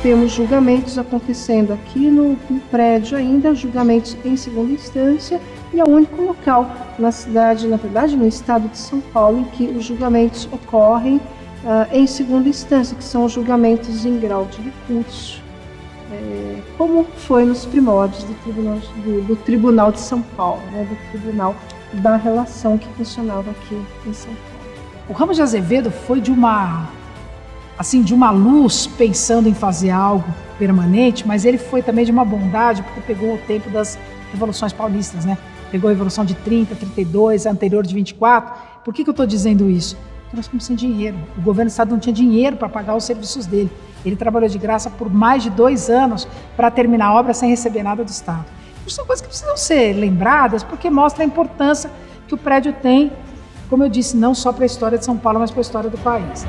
Temos julgamentos acontecendo aqui no prédio ainda, julgamentos em segunda instância, e é o único local na cidade, na verdade no estado de São Paulo, em que os julgamentos ocorrem em segunda instância, que são os julgamentos em grau de recurso, como foi nos primórdios do Tribunal de São Paulo, né, do Tribunal da Relação que funcionava aqui em São Paulo. O Ramos de Azevedo foi de uma luz pensando em fazer algo permanente, mas ele foi também de uma bondade, porque pegou o tempo das revoluções paulistas, né? Pegou a Revolução de 30, 32, a anterior de 24. Por que eu estou dizendo isso? Porque nós ficamos sem dinheiro. O governo do Estado não tinha dinheiro para pagar os serviços dele. Ele trabalhou de graça por mais de 2 anos para terminar a obra sem receber nada do Estado. Isso são coisas que precisam ser lembradas, porque mostra a importância que o prédio tem, como eu disse, não só para a história de São Paulo, mas para a história do país.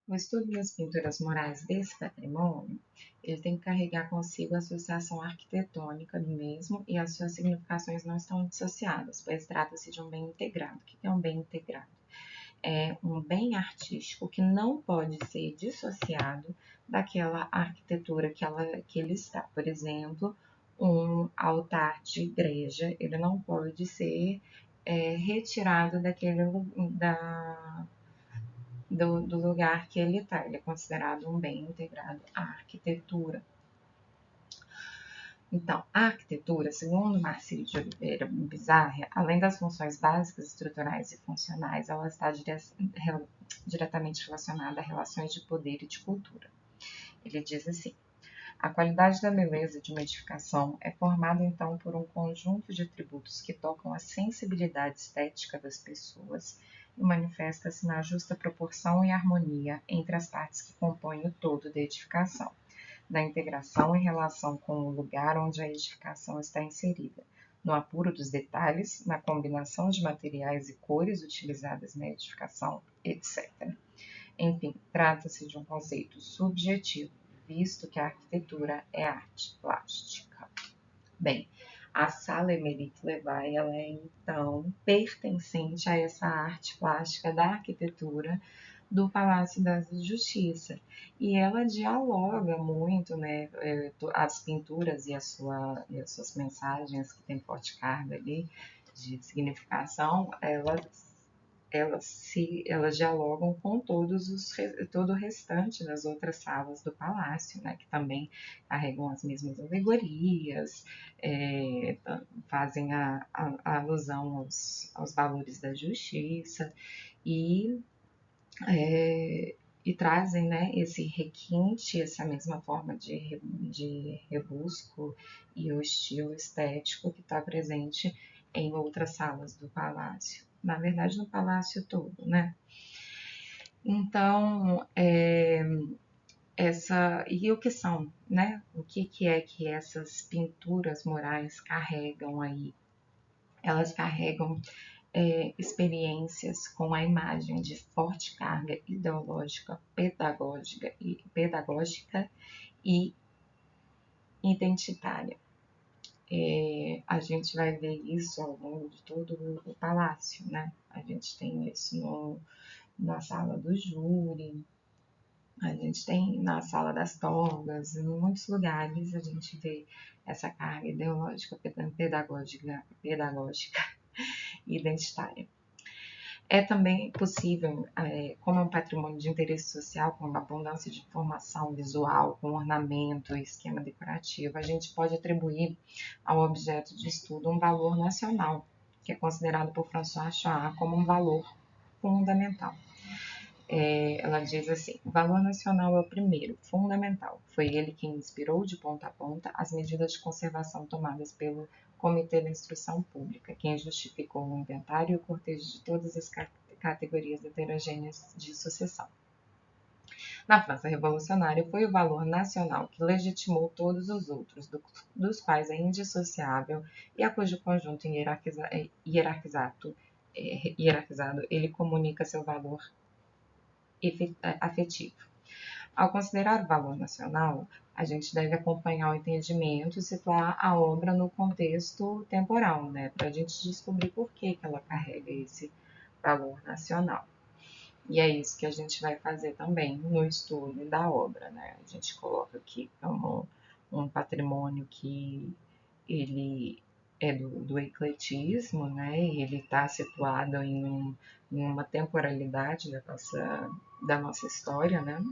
O estudo das pinturas murais desse patrimônio, ele tem que carregar consigo a associação arquitetônica do mesmo e as suas significações não estão dissociadas, pois trata-se de um bem integrado. O que é um bem integrado? É um bem artístico que não pode ser dissociado daquela arquitetura que ele está. Por exemplo, um altar de igreja, ele não pode ser retirado do lugar que ele está. Ele é considerado um bem integrado à arquitetura. Então, a arquitetura, segundo Marcílio de Oliveira Bizarre, além das funções básicas, estruturais e funcionais, ela está diretamente relacionada a relações de poder e de cultura. Ele diz assim: a qualidade da beleza de uma edificação é formada, então, por um conjunto de atributos que tocam a sensibilidade estética das pessoas e manifesta-se na justa proporção e harmonia entre as partes que compõem o todo da edificação, na integração em relação com o lugar onde a edificação está inserida, no apuro dos detalhes, na combinação de materiais e cores utilizadas na edificação, etc. Enfim, trata-se de um conceito subjetivo, visto que a arquitetura é arte plástica. Bem, a Sala Emerite Levay, ela é então pertencente a essa arte plástica da arquitetura do Palácio da Justiça. E ela dialoga muito, né, as pinturas e as suas mensagens, que tem forte carga ali de significação, elas dialogam com todo o restante das outras salas do palácio, né, que também carregam as mesmas alegorias, fazem a alusão aos valores da justiça e trazem, né, esse requinte, essa mesma forma de rebusco e o estilo estético que está presente em outras salas do palácio. Na verdade, no palácio todo, né? Então, e o que são, né? O que é que essas pinturas murais carregam aí? Elas carregam experiências com a imagem de forte carga ideológica, pedagógica e identitária. A gente vai ver isso ao longo de todo o palácio, né? A gente tem isso na sala do júri, a gente tem na sala das togas, em muitos lugares a gente vê essa carga ideológica, pedagógica e identitária. É também possível, como é um patrimônio de interesse social, com uma abundância de informação visual, com ornamento e esquema decorativo, a gente pode atribuir ao objeto de estudo um valor nacional, que é considerado por François Chouat como um valor fundamental. Ela diz assim: o valor nacional é o primeiro, fundamental. Foi ele quem inspirou de ponta a ponta as medidas de conservação tomadas pelo Comitê da Instrução Pública, quem justificou o inventário e o cortejo de todas as categorias heterogêneas de sucessão. Na França Revolucionária, foi o valor nacional que legitimou todos os outros, dos quais é indissociável e a cujo conjunto hierarquizado ele comunica seu valor afetivo. Ao considerar o valor nacional, a gente deve acompanhar o entendimento e situar a obra no contexto temporal, né, para a gente descobrir por que ela carrega esse valor nacional. E é isso que a gente vai fazer também no estudo da obra, né? A gente coloca aqui como um patrimônio que ele é do ecletismo, né? E ele está situado em uma temporalidade da nossa história, né?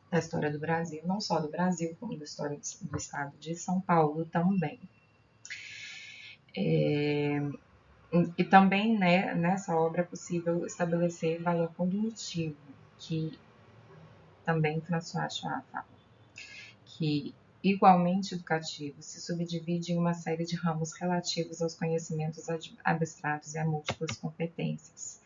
Da história do Brasil, não só do Brasil, como da história do estado de São Paulo também. E também, né, nessa obra é possível estabelecer valor cognitivo, que também François Chouat fala, que igualmente educativo se subdivide em uma série de ramos relativos aos conhecimentos abstratos e a múltiplas competências.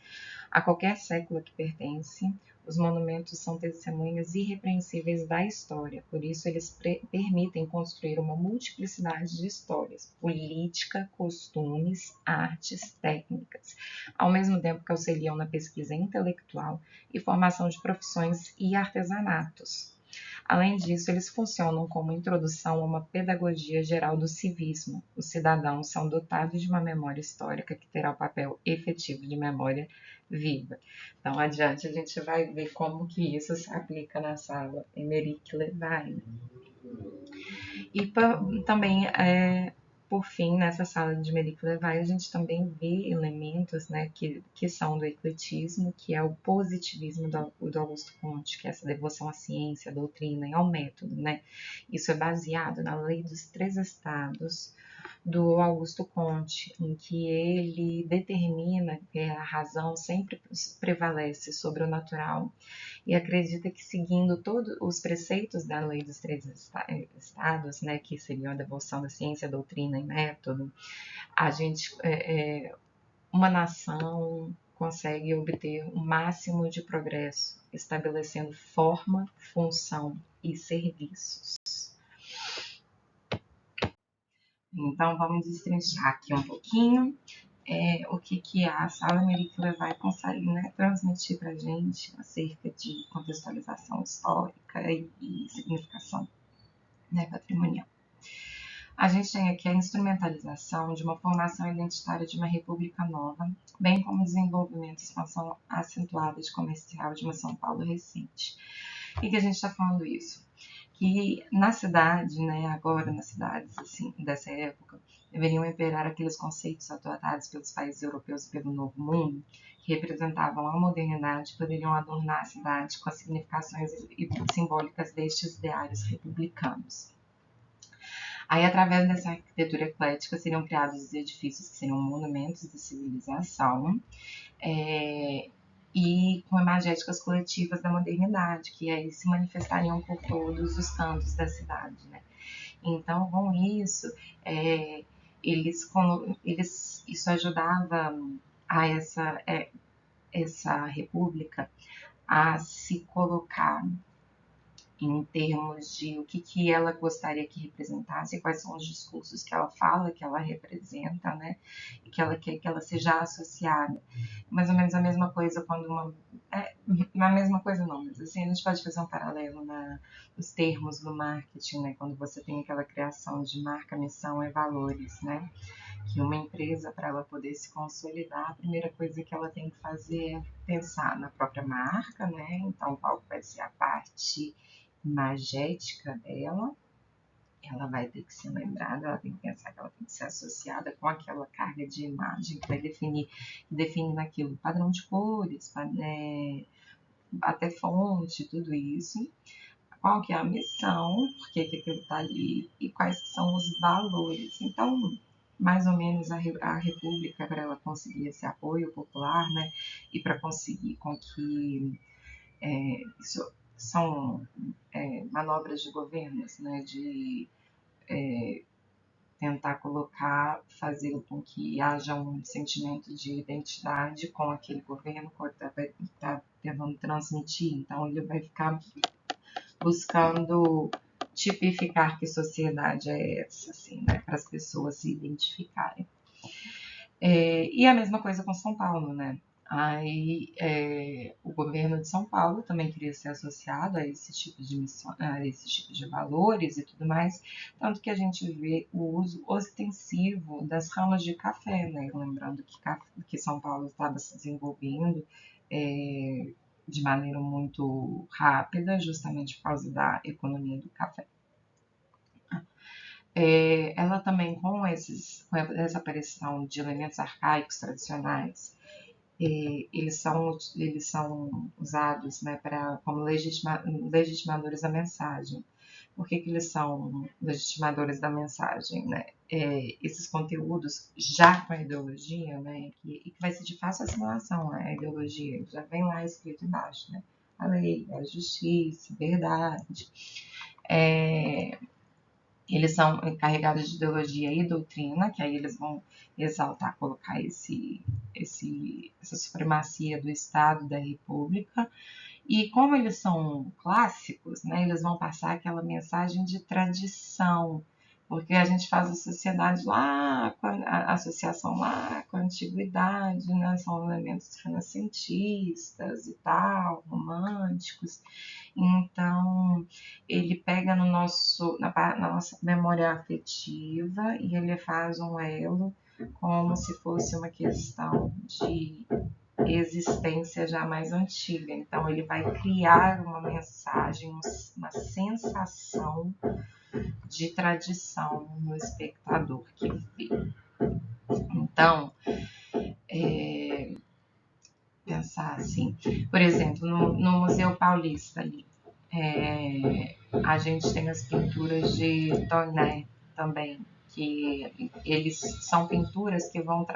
A qualquer século que pertence, Os monumentos são testemunhas irrepreensíveis da história, por isso eles permitem construir uma multiplicidade de histórias, política, costumes, artes, técnicas, ao mesmo tempo que auxiliam na pesquisa intelectual e formação de profissões e artesanatos. Além disso, eles funcionam como introdução a uma pedagogia geral do civismo. Os cidadãos são dotados de uma memória histórica que terá o papel efetivo de memória viva. Então, adiante, a gente vai ver como que isso se aplica na sala Émeric Levine. E também, por fim, nessa sala de Émeric Levine, a gente também vê elementos, né, que são do ecletismo, que é o positivismo do Augusto Comte, que é essa devoção à ciência, à doutrina e ao método, né? Isso é baseado na Lei dos Três Estados do Augusto Comte, em que ele determina que a razão sempre prevalece sobre o natural e acredita que, seguindo todos os preceitos da Lei dos Três Estados, né, que seriam a devoção da ciência, a doutrina e método, a gente, uma nação consegue obter o máximo de progresso, estabelecendo forma, função e serviços. Então, vamos destrinchar aqui um pouquinho o que a sala Émeric Levine consegue, né, transmitir para a gente acerca de contextualização histórica e significação, né, patrimonial. A gente tem aqui a instrumentalização de uma formação identitária de uma república nova, bem como o desenvolvimento e expansão acentuada de comercial de uma São Paulo recente. E que a gente está falando isso? Que na cidade, né, agora nas cidades assim, dessa época, deveriam imperar aqueles conceitos adotados pelos países europeus e pelo Novo Mundo, que representavam a modernidade, poderiam adornar a cidade com as significações simbólicas destes ideários republicanos. Aí, através dessa arquitetura eclética, seriam criados os edifícios que seriam monumentos de civilização, e com imagéticas coletivas da modernidade, que aí se manifestariam por todos os cantos da cidade, né? Então, com isso, isso ajudava a essa república a se colocar em termos de o que ela gostaria que representasse, quais são os discursos que ela fala, que ela representa, né? E que ela quer que ela seja associada. Mais ou menos a mesma coisa quando a mesma coisa não, mas assim, a gente pode fazer um paralelo nos termos do marketing, né? Quando você tem aquela criação de marca, missão e valores, né? Que uma empresa, para ela poder se consolidar, a primeira coisa que ela tem que fazer é pensar na própria marca, né? Então, qual vai ser a parte imagética dela, ela vai ter que ser lembrada, ela tem que pensar que ela tem que ser associada com aquela carga de imagem que vai define naquilo padrão de cores, até fonte, tudo isso. Qual que é a missão, por que aquilo está ali e quais são os valores. Então, mais ou menos a República, para ela conseguir esse apoio popular, né, e para conseguir com que isso são manobras de governos, né, de tentar fazer com que haja um sentimento de identidade com aquele governo que está tentando transmitir. Então, ele vai ficar buscando tipificar que sociedade é essa, assim, né, para as pessoas se identificarem. E a mesma coisa com São Paulo, né? Aí o governo de São Paulo também queria ser associado a esse tipo de missão, a esse tipo de valores e tudo mais, tanto que a gente vê o uso ostensivo das ramas de café, né? Lembrando que São Paulo estava se desenvolvendo de maneira muito rápida, justamente por causa da economia do café. Ela também, com essa aparição de elementos arcaicos tradicionais, eles são usados, né, como legitimadores da mensagem. Por que eles são legitimadores da mensagem, né? Esses conteúdos já com a ideologia, né, que vai ser de fácil assimilação, né, a ideologia já vem lá escrito embaixo, né? A lei, a justiça, a verdade. Eles são carregados de ideologia e doutrina, que aí eles vão exaltar, colocar essa supremacia do Estado, da República, E como eles são clássicos, né, eles vão passar aquela mensagem de tradição, porque a gente faz a sociedade lá, a associação lá com a antiguidade, né, são elementos renascentistas e tal, românticos. Então, ele pega no na nossa memória afetiva e ele faz um elo como se fosse uma questão de existência já mais antiga. Então, ele vai criar uma mensagem, uma sensação de tradição no espectador que vê. Então, pensar assim, por exemplo, no Museu Paulista ali, a gente tem as pinturas de Tournai também, que eles são pinturas que vão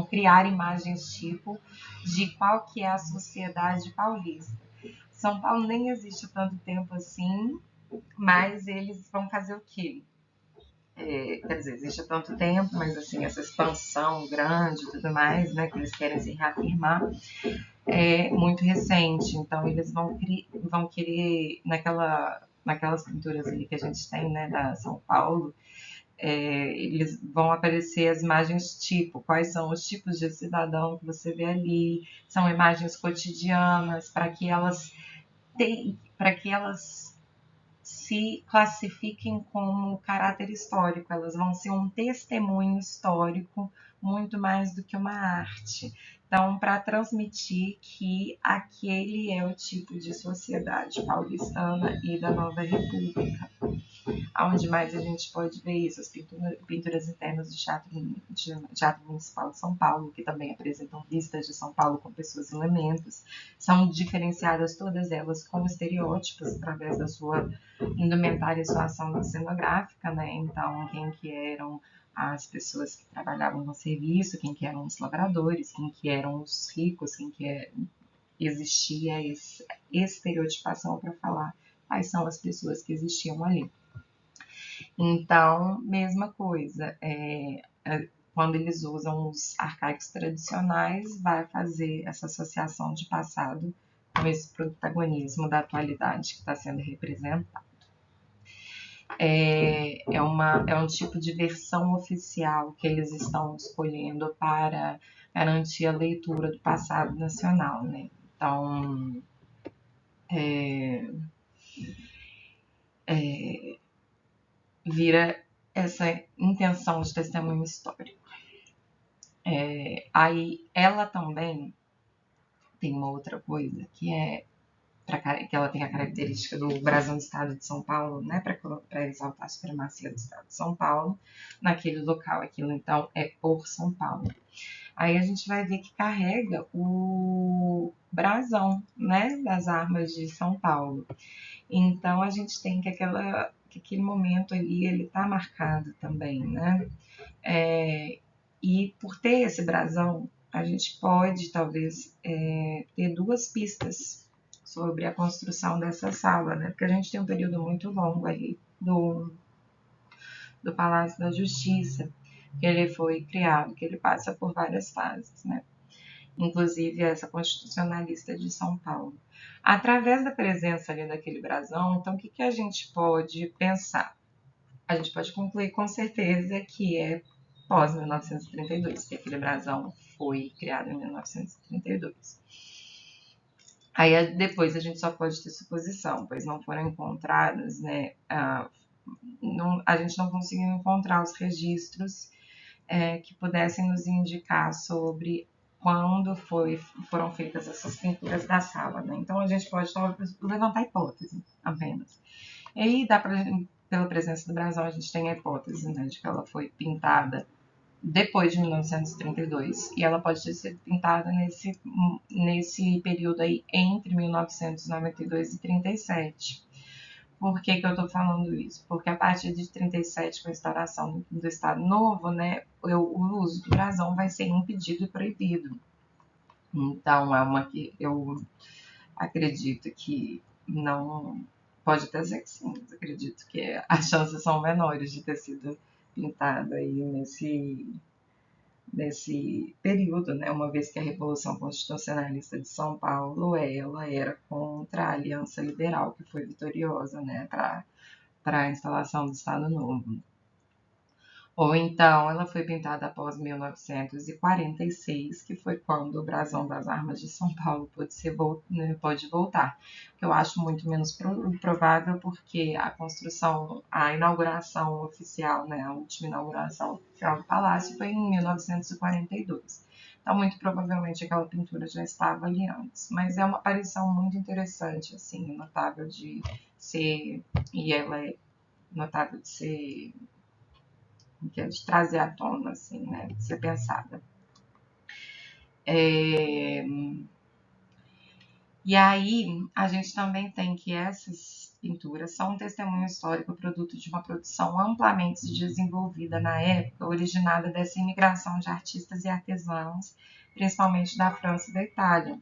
criar imagens tipo de qual que é a sociedade paulista. São Paulo nem existe há tanto tempo assim, mas eles vão fazer o quê? Quer dizer, existe há tanto tempo, mas assim, essa expansão grande e tudo mais, né, que eles querem se reafirmar, é muito recente. Então, eles vão querer, naquelas pinturas ali que a gente tem, né, da São Paulo, eles vão aparecer as imagens tipo, quais são os tipos de cidadão que você vê ali, são imagens cotidianas, para que elas se classifiquem como caráter histórico, elas vão ser um testemunho histórico muito mais do que uma arte. Então, para transmitir que aquele é o tipo de sociedade paulistana e da Nova República. Onde mais a gente pode ver isso? As pinturas internas do Teatro Municipal de São Paulo, que também apresentam vistas de São Paulo com pessoas e elementos, são diferenciadas todas elas como estereótipos através da sua indumentária e sua ação cenográfica, né? Então, quem que eram as pessoas que trabalhavam no serviço, quem que eram os lavradores, quem que eram os ricos, existia essa estereotipação para falar quais são as pessoas que existiam ali. Então, mesma coisa, quando eles usam os arcaicos tradicionais, vai fazer essa associação de passado com esse protagonismo da atualidade que está sendo representado. É um tipo de versão oficial que eles estão escolhendo para garantir a leitura do passado nacional, né? Então, vira essa intenção de testemunho histórico. Aí ela também tem uma outra coisa que que ela tem a característica do brasão do estado de São Paulo, né, para exaltar a supremacia do estado de São Paulo naquele local. Aquilo então é por São Paulo. Aí a gente vai ver que carrega o brasão, né, das armas de São Paulo. Então a gente tem que aquele momento ali ele está marcado também, né? E por ter esse brasão, a gente pode talvez ter duas pistas sobre a construção dessa sala, né? Porque a gente tem um período muito longo ali do Palácio da Justiça, que ele foi criado, que ele passa por várias fases, né? Inclusive essa constitucionalista de São Paulo. Através da presença ali daquele brasão, então o que a gente pode pensar? A gente pode concluir com certeza que é pós-1932, que aquele brasão foi criado em 1932. Aí depois a gente só pode ter suposição, pois não foram encontradas, né? A gente não conseguiu encontrar os registros que pudessem nos indicar sobre quando foram feitas essas pinturas da sala, né? Então a gente pode levantar hipótese apenas. E aí pela presença do brasão, a gente tem a hipótese, né, de que ela foi pintada depois de 1932 e ela pode ter sido pintada nesse período aí entre 1992 e 37. Por que eu estou falando isso? Porque a partir de 37, com a instauração do Estado Novo, né, o uso do brasão vai ser impedido e proibido. Então, é uma que eu acredito que não... Pode até ser que sim, mas acredito que as chances são menores de ter sido pintado aí nesse período, né, uma vez que a Revolução Constitucionalista de São Paulo ela era contra a Aliança Liberal, que foi vitoriosa, né, para a instalação do Estado Novo. Ou então ela foi pintada após 1946, que foi quando o brasão das armas de São Paulo pode voltar. Que eu acho muito menos provável, porque a inauguração oficial, né, a última inauguração oficial do palácio foi em 1942. Então, muito provavelmente aquela pintura já estava ali antes. Mas é uma aparição muito interessante, assim, notável de ser, e ela é notável de ser, que é de trazer à tona, assim, né, de ser pensada. E aí, a gente também tem que essas pinturas são um testemunho histórico produto de uma produção amplamente desenvolvida na época, originada dessa imigração de artistas e artesãos, principalmente da França e da Itália.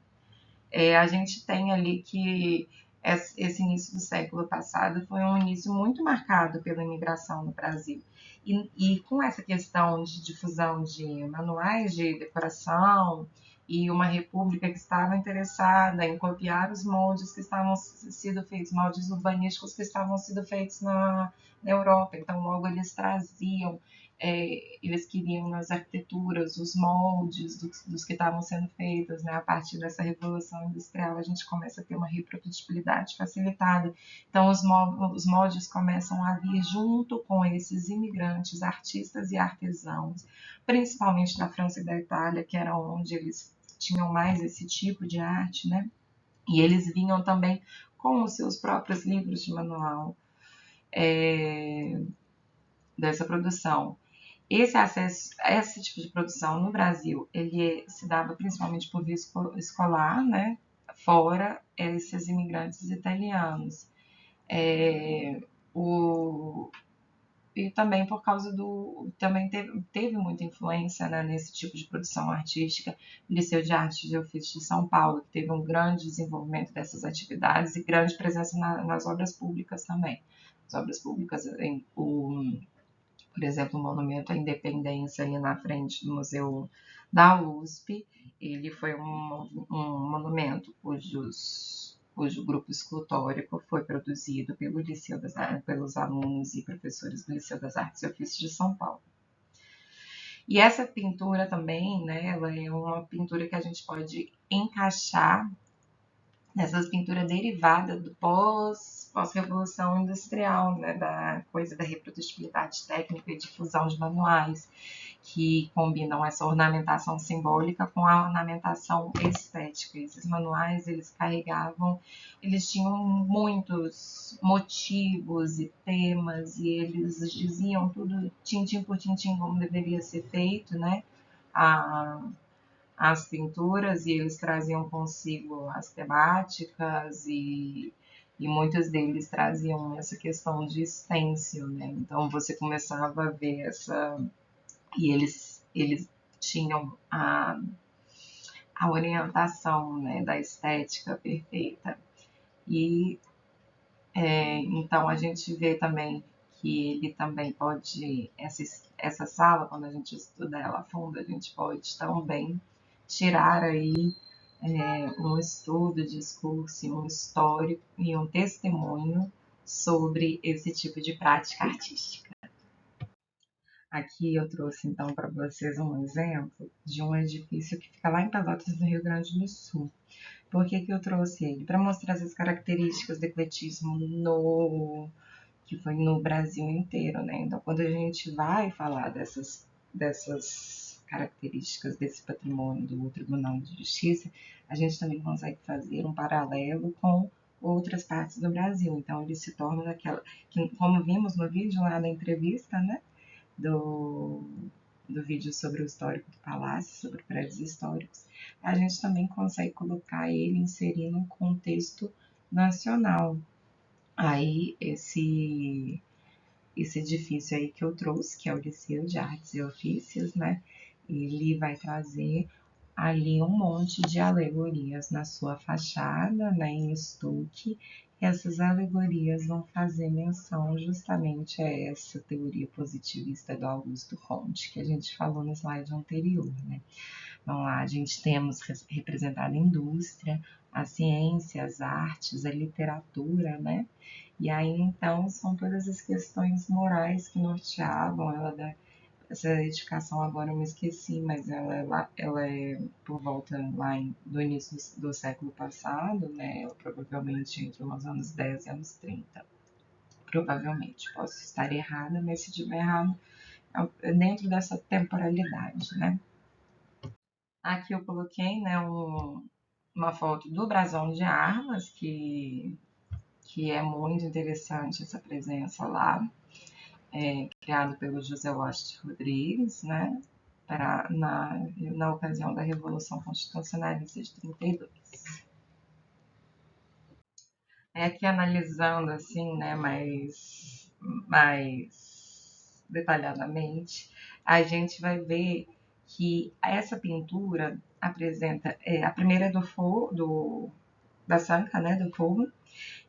A gente tem ali que esse início do século passado foi um início muito marcado pela imigração no Brasil. E com essa questão de difusão de manuais de decoração e uma república que estava interessada em copiar os moldes que estavam sendo feitos, moldes urbanísticos que estavam sendo feitos na Europa. Então, logo eles traziam, eles queriam nas arquiteturas os moldes dos que estavam sendo feitos, né? A partir dessa revolução industrial, a gente começa a ter uma reprodutibilidade facilitada. Então, os moldes começam a vir junto com esses imigrantes, artistas e artesãos, principalmente da França e da Itália, que era onde eles tinham mais esse tipo de arte, né? E eles vinham também com os seus próprios livros de manual dessa produção. Esse tipo de produção no Brasil, ele se dava principalmente por via escolar, né? Fora esses imigrantes italianos. E também por causa também teve muita influência, né, nesse tipo de produção artística, o Liceu de Artes e Ofícios de São Paulo, que teve um grande desenvolvimento dessas atividades e grande presença nas obras públicas também. As obras públicas, por exemplo, o Monumento à Independência ali na frente do Museu da USP, ele foi um monumento cujo grupo escultórico foi produzido pelos alunos e professores do Liceu das Artes e Ofícios de São Paulo. E essa pintura também, né, ela é uma pintura que a gente pode encaixar nessas pinturas derivadas do pós-revolução industrial, né, da coisa da reprodutibilidade técnica e difusão de manuais, que combinam essa ornamentação simbólica com a ornamentação estética. Esses manuais, eles tinham muitos motivos e temas, e eles diziam tudo tintim por tintim como deveria ser feito, né? As pinturas, e eles traziam consigo as temáticas e muitos deles traziam essa questão de stencil, né? Então você começava a ver e eles tinham a orientação, né, da estética perfeita. E então a gente vê também que ele também pode, essa sala, quando a gente estuda ela a fundo, a gente pode também tirar aí um estudo, discurso, um histórico e um testemunho sobre esse tipo de prática artística. Aqui eu trouxe então para vocês um exemplo de um edifício que fica lá em Pelotas, no Rio Grande do Sul. Por que eu trouxe ele? Para mostrar essas características do ecletismo que foi no Brasil inteiro, né? Então, quando a gente vai falar dessas características desse patrimônio do Tribunal de Justiça, a gente também consegue fazer um paralelo com outras partes do Brasil. Então, ele se torna como vimos no vídeo lá da entrevista, né? Do vídeo sobre o histórico do palácio, sobre prédios históricos, a gente também consegue colocar ele, inserir num contexto nacional. Aí, esse edifício aí que eu trouxe, que é o Liceu de Artes e Ofícios, né? Ele vai trazer ali um monte de alegorias na sua fachada, né, em estuque, Essas alegorias vão fazer menção justamente a essa teoria positivista do Augusto Comte, que a gente falou no slide anterior, né? Vamos lá, a gente temos representada a indústria, a ciência, as artes, a literatura, né? E aí, então, são todas as questões morais que norteavam ela essa edificação. Agora eu me esqueci, mas ela é por volta lá do início do século passado, né? Ela provavelmente entre os anos 10 e anos 30. Provavelmente, posso estar errada, mas se estiver errado, é dentro dessa temporalidade, né? Aqui eu coloquei, né, uma foto do brasão de armas, que é muito interessante essa presença lá, criado pelo José Washington Rodrigues, né, na ocasião da Revolução Constitucionalista de 32. Aqui analisando assim, né, mais detalhadamente, a gente vai ver que essa pintura apresenta a primeira é da Sanca, né, do forno,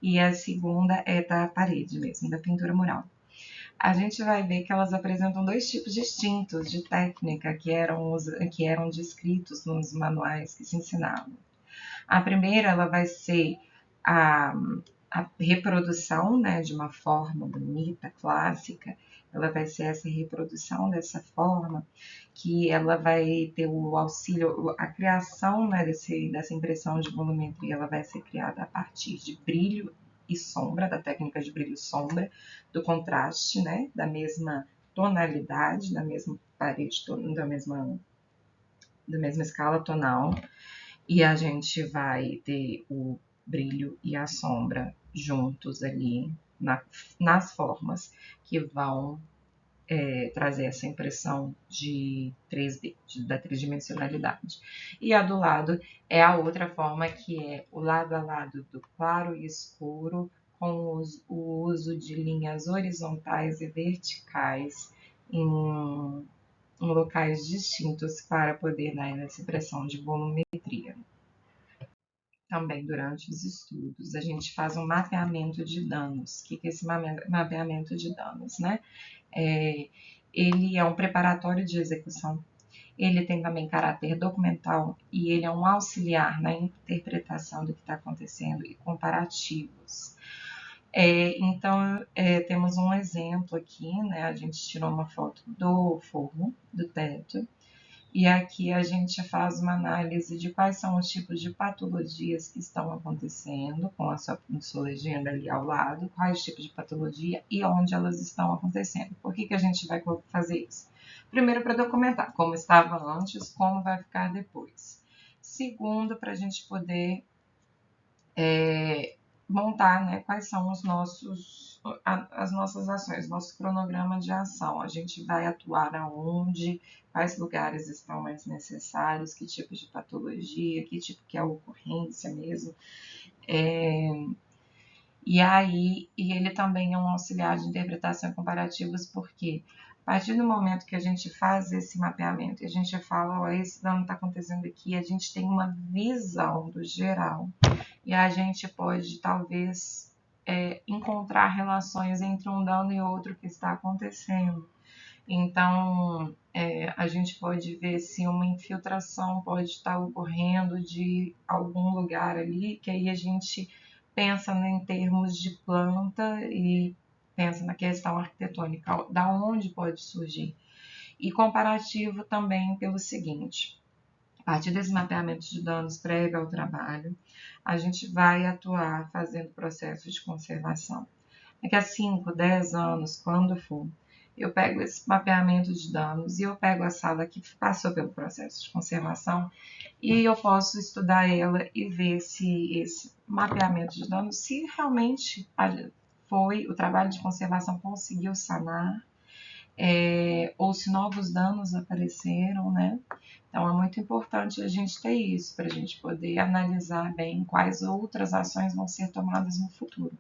e a segunda é da parede mesmo, da pintura mural. A gente vai ver que elas apresentam dois tipos distintos de técnica que eram descritos nos manuais que se ensinavam. A primeira, ela vai ser a reprodução, né, de uma forma bonita, clássica. Ela vai ser essa reprodução dessa forma, que ela vai ter o auxílio, a criação, né, dessa impressão de volumetria, ela vai ser criada a partir de brilho e sombra, da técnica de brilho e sombra, do contraste, né, da mesma tonalidade, da mesma parede, da mesma escala tonal, e a gente vai ter o brilho e a sombra juntos ali nas formas que vão trazer essa impressão de 3D, da tridimensionalidade. E a do lado é a outra forma, que é o lado a lado do claro e escuro, com o uso de linhas horizontais e verticais em locais distintos para poder dar essa impressão de volumetria. Também durante os estudos, a gente faz um mapeamento de danos. O que é esse mapeamento de danos, né? Ele é um preparatório de execução, ele tem também caráter documental e ele é um auxiliar na interpretação do que está acontecendo e comparativos. Então, temos um exemplo aqui, né? A gente tirou uma foto do forro, do teto, e aqui a gente faz uma análise de quais são os tipos de patologias que estão acontecendo, com a sua legenda ali ao lado, quais tipos de patologia e onde elas estão acontecendo. Por que a gente vai fazer isso? Primeiro, para documentar como estava antes, como vai ficar depois. Segundo, para a gente poder montar, né, quais são as nossas ações, nosso cronograma de ação. A gente vai atuar aonde, quais lugares estão mais necessários, que tipo de patologia, que tipo que é a ocorrência mesmo. E ele também é um auxiliar de interpretação e comparativos, porque a partir do momento que a gente faz esse mapeamento e a gente fala, esse dano está acontecendo aqui, a gente tem uma visão do geral. E a gente pode, talvez, encontrar relações entre um dano e outro que está acontecendo. Então, a gente pode ver se uma infiltração pode estar ocorrendo de algum lugar ali, que aí a gente pensa em termos de planta e pensa na questão arquitetônica, da onde pode surgir. E comparativo também pelo seguinte: a partir desse mapeamento de danos prévio ao trabalho, a gente vai atuar fazendo processos de conservação. Daqui a 5, 10 anos, quando for, eu pego esse mapeamento de danos e eu pego a sala que passou pelo processo de conservação e eu posso estudar ela e ver se esse mapeamento de danos, se realmente o trabalho de conservação conseguiu sanar, ou se novos danos apareceram, né? Então é muito importante a gente ter isso, para a gente poder analisar bem quais outras ações vão ser tomadas no futuro.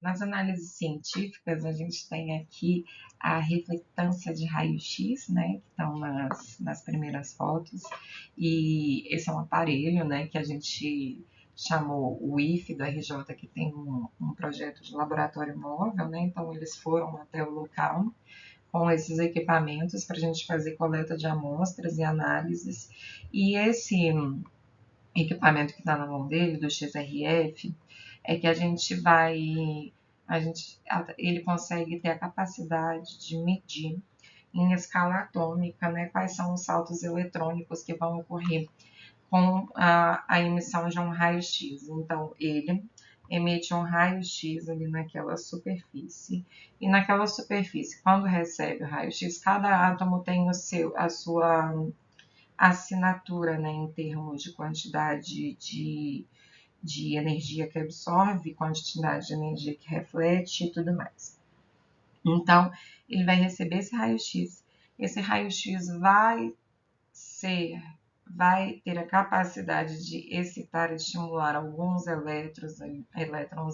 Nas análises científicas, a gente tem aqui a reflectância de raio-x, né, que estão nas primeiras fotos, e esse é um aparelho, né, que a gente chamou o IFE do RJ, que tem um projeto de laboratório móvel, né, então eles foram até o local com esses equipamentos para a gente fazer coleta de amostras e análises, e esse equipamento que está na mão dele, do XRF, é que ele consegue ter a capacidade de medir em escala atômica, né, quais são os saltos eletrônicos que vão ocorrer com a emissão de um raio-x. Então, ele emite um raio-x ali naquela superfície, e naquela superfície, quando recebe o raio-x, cada átomo tem a sua assinatura, né, em termos de quantidade de energia que absorve, quantidade de energia que reflete e tudo mais. Então, ele vai receber esse raio-x. Esse raio-x vai ter a capacidade de excitar e estimular alguns elétrons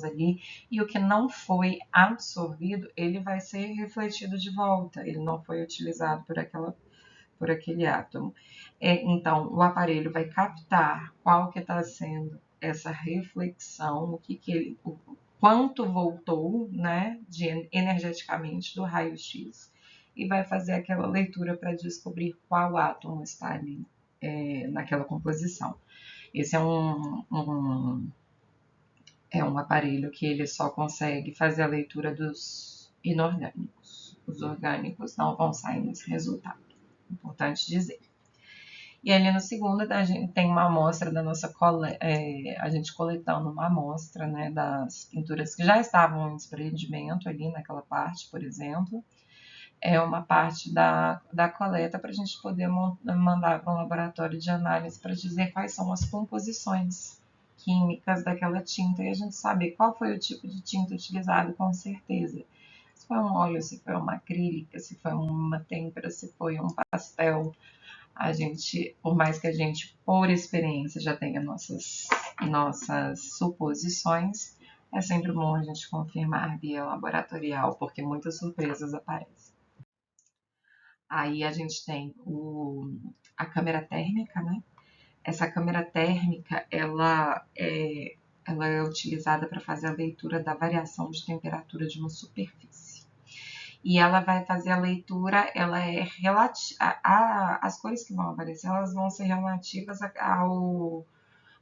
ali, e o que não foi absorvido, ele vai ser refletido de volta, ele não foi utilizado por aquele átomo. Então, o aparelho vai captar qual que está sendo essa reflexão, o quanto voltou, né, energeticamente do raio-x, e vai fazer aquela leitura para descobrir qual átomo está ali naquela composição. Esse é um aparelho que ele só consegue fazer a leitura dos inorgânicos. Os orgânicos não vão sair nesse resultado. Importante dizer. E ali no segundo, a gente tem uma amostra da nossa a gente coletando uma amostra, né, das pinturas que já estavam em desprendimento ali naquela parte, por exemplo. É uma parte da coleta para a gente poder mandar para um laboratório de análise para dizer quais são as composições químicas daquela tinta e a gente saber qual foi o tipo de tinta utilizado com certeza. Se foi um óleo, se foi uma acrílica, se foi uma têmpera, se foi um pastel. Por mais que a gente, por experiência, já tenha nossas suposições, é sempre bom a gente confirmar via laboratorial, porque muitas surpresas aparecem. Aí a gente tem a câmera térmica, né? Essa câmera térmica, ela é utilizada para fazer a leitura da variação de temperatura de uma superfície. E ela vai fazer a leitura, as cores que vão aparecer, elas vão ser relativas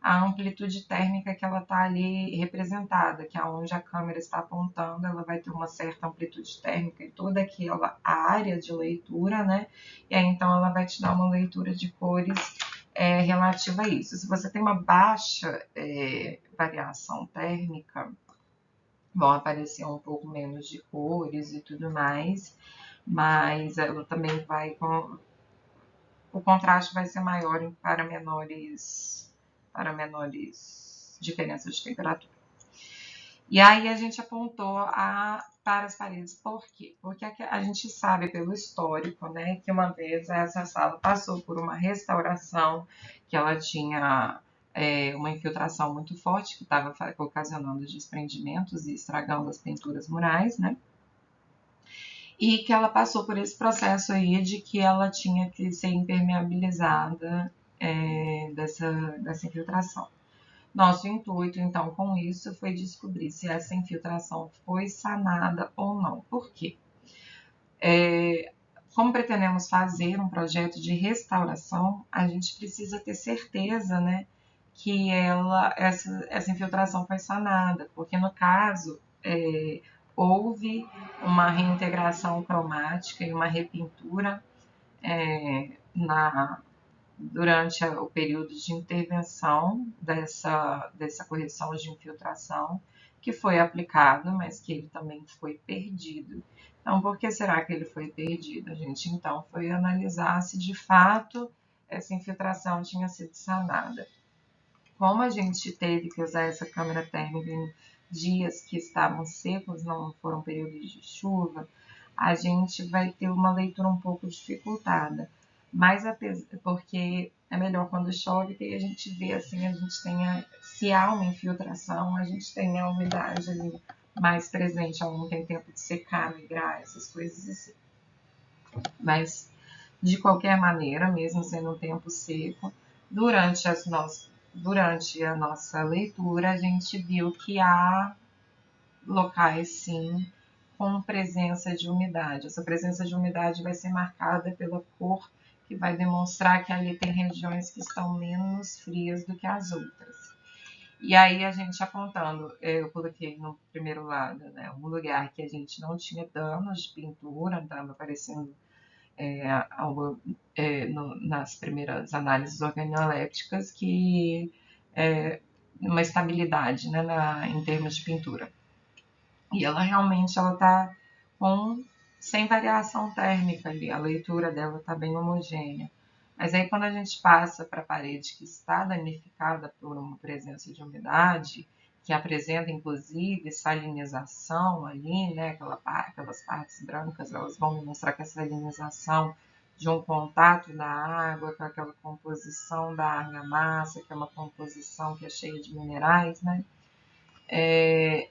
à amplitude térmica que ela está ali representada, que é onde a câmera está apontando, ela vai ter uma certa amplitude térmica e toda aquela área de leitura, né? E aí então ela vai te dar uma leitura de cores relativa a isso. Se você tem uma baixa variação térmica, vão aparecer um pouco menos de cores e tudo mais, mas ela também o contraste vai ser maior para menores diferenças de temperatura. E aí a gente apontou para as paredes. Por quê? Porque a gente sabe pelo histórico, né, que uma vez essa sala passou por uma restauração, que ela tinha uma infiltração muito forte, que estava ocasionando desprendimentos e estragando as pinturas murais, né? E que ela passou por esse processo aí de que ela tinha que ser impermeabilizada dessa infiltração. Nosso intuito, então, com isso, foi descobrir se essa infiltração foi sanada ou não. Por quê? Como pretendemos fazer um projeto de restauração, a gente precisa ter certeza, né, que essa infiltração foi sanada, porque no caso houve uma reintegração cromática e uma repintura durante o período de intervenção dessa correção de infiltração, que foi aplicado, mas que ele também foi perdido. Então, por que será que ele foi perdido? A gente, então, foi analisar se, de fato, essa infiltração tinha sido sanada. Como a gente teve que usar essa câmera térmica em dias que estavam secos, não foram períodos de chuva, a gente vai ter uma leitura um pouco dificultada. Mas porque é melhor quando chove, que a gente vê assim, se há uma infiltração, a gente tem a umidade ali mais presente, ela não tem tempo de secar, migrar, essas coisas assim. Mas, de qualquer maneira, mesmo sendo um tempo seco, durante a nossa leitura, a gente viu que há locais, sim, com presença de umidade. Essa presença de umidade vai ser marcada pela cor, que vai demonstrar que ali tem regiões que estão menos frias do que as outras. E aí a gente apontando, eu coloquei no primeiro lado, né, um lugar que a gente não tinha danos de pintura, não estava aparecendo algo nas primeiras análises organolépticas, que uma estabilidade, né, em termos de pintura. E ela realmente está sem variação térmica ali, a leitura dela está bem homogênea. Mas aí quando a gente passa para a parede que está danificada por uma presença de umidade, que apresenta inclusive salinização ali, né, aquelas partes brancas, elas vão demonstrar que a salinização de um contato da água com aquela composição da argamassa, que é uma composição que é cheia de minerais, né?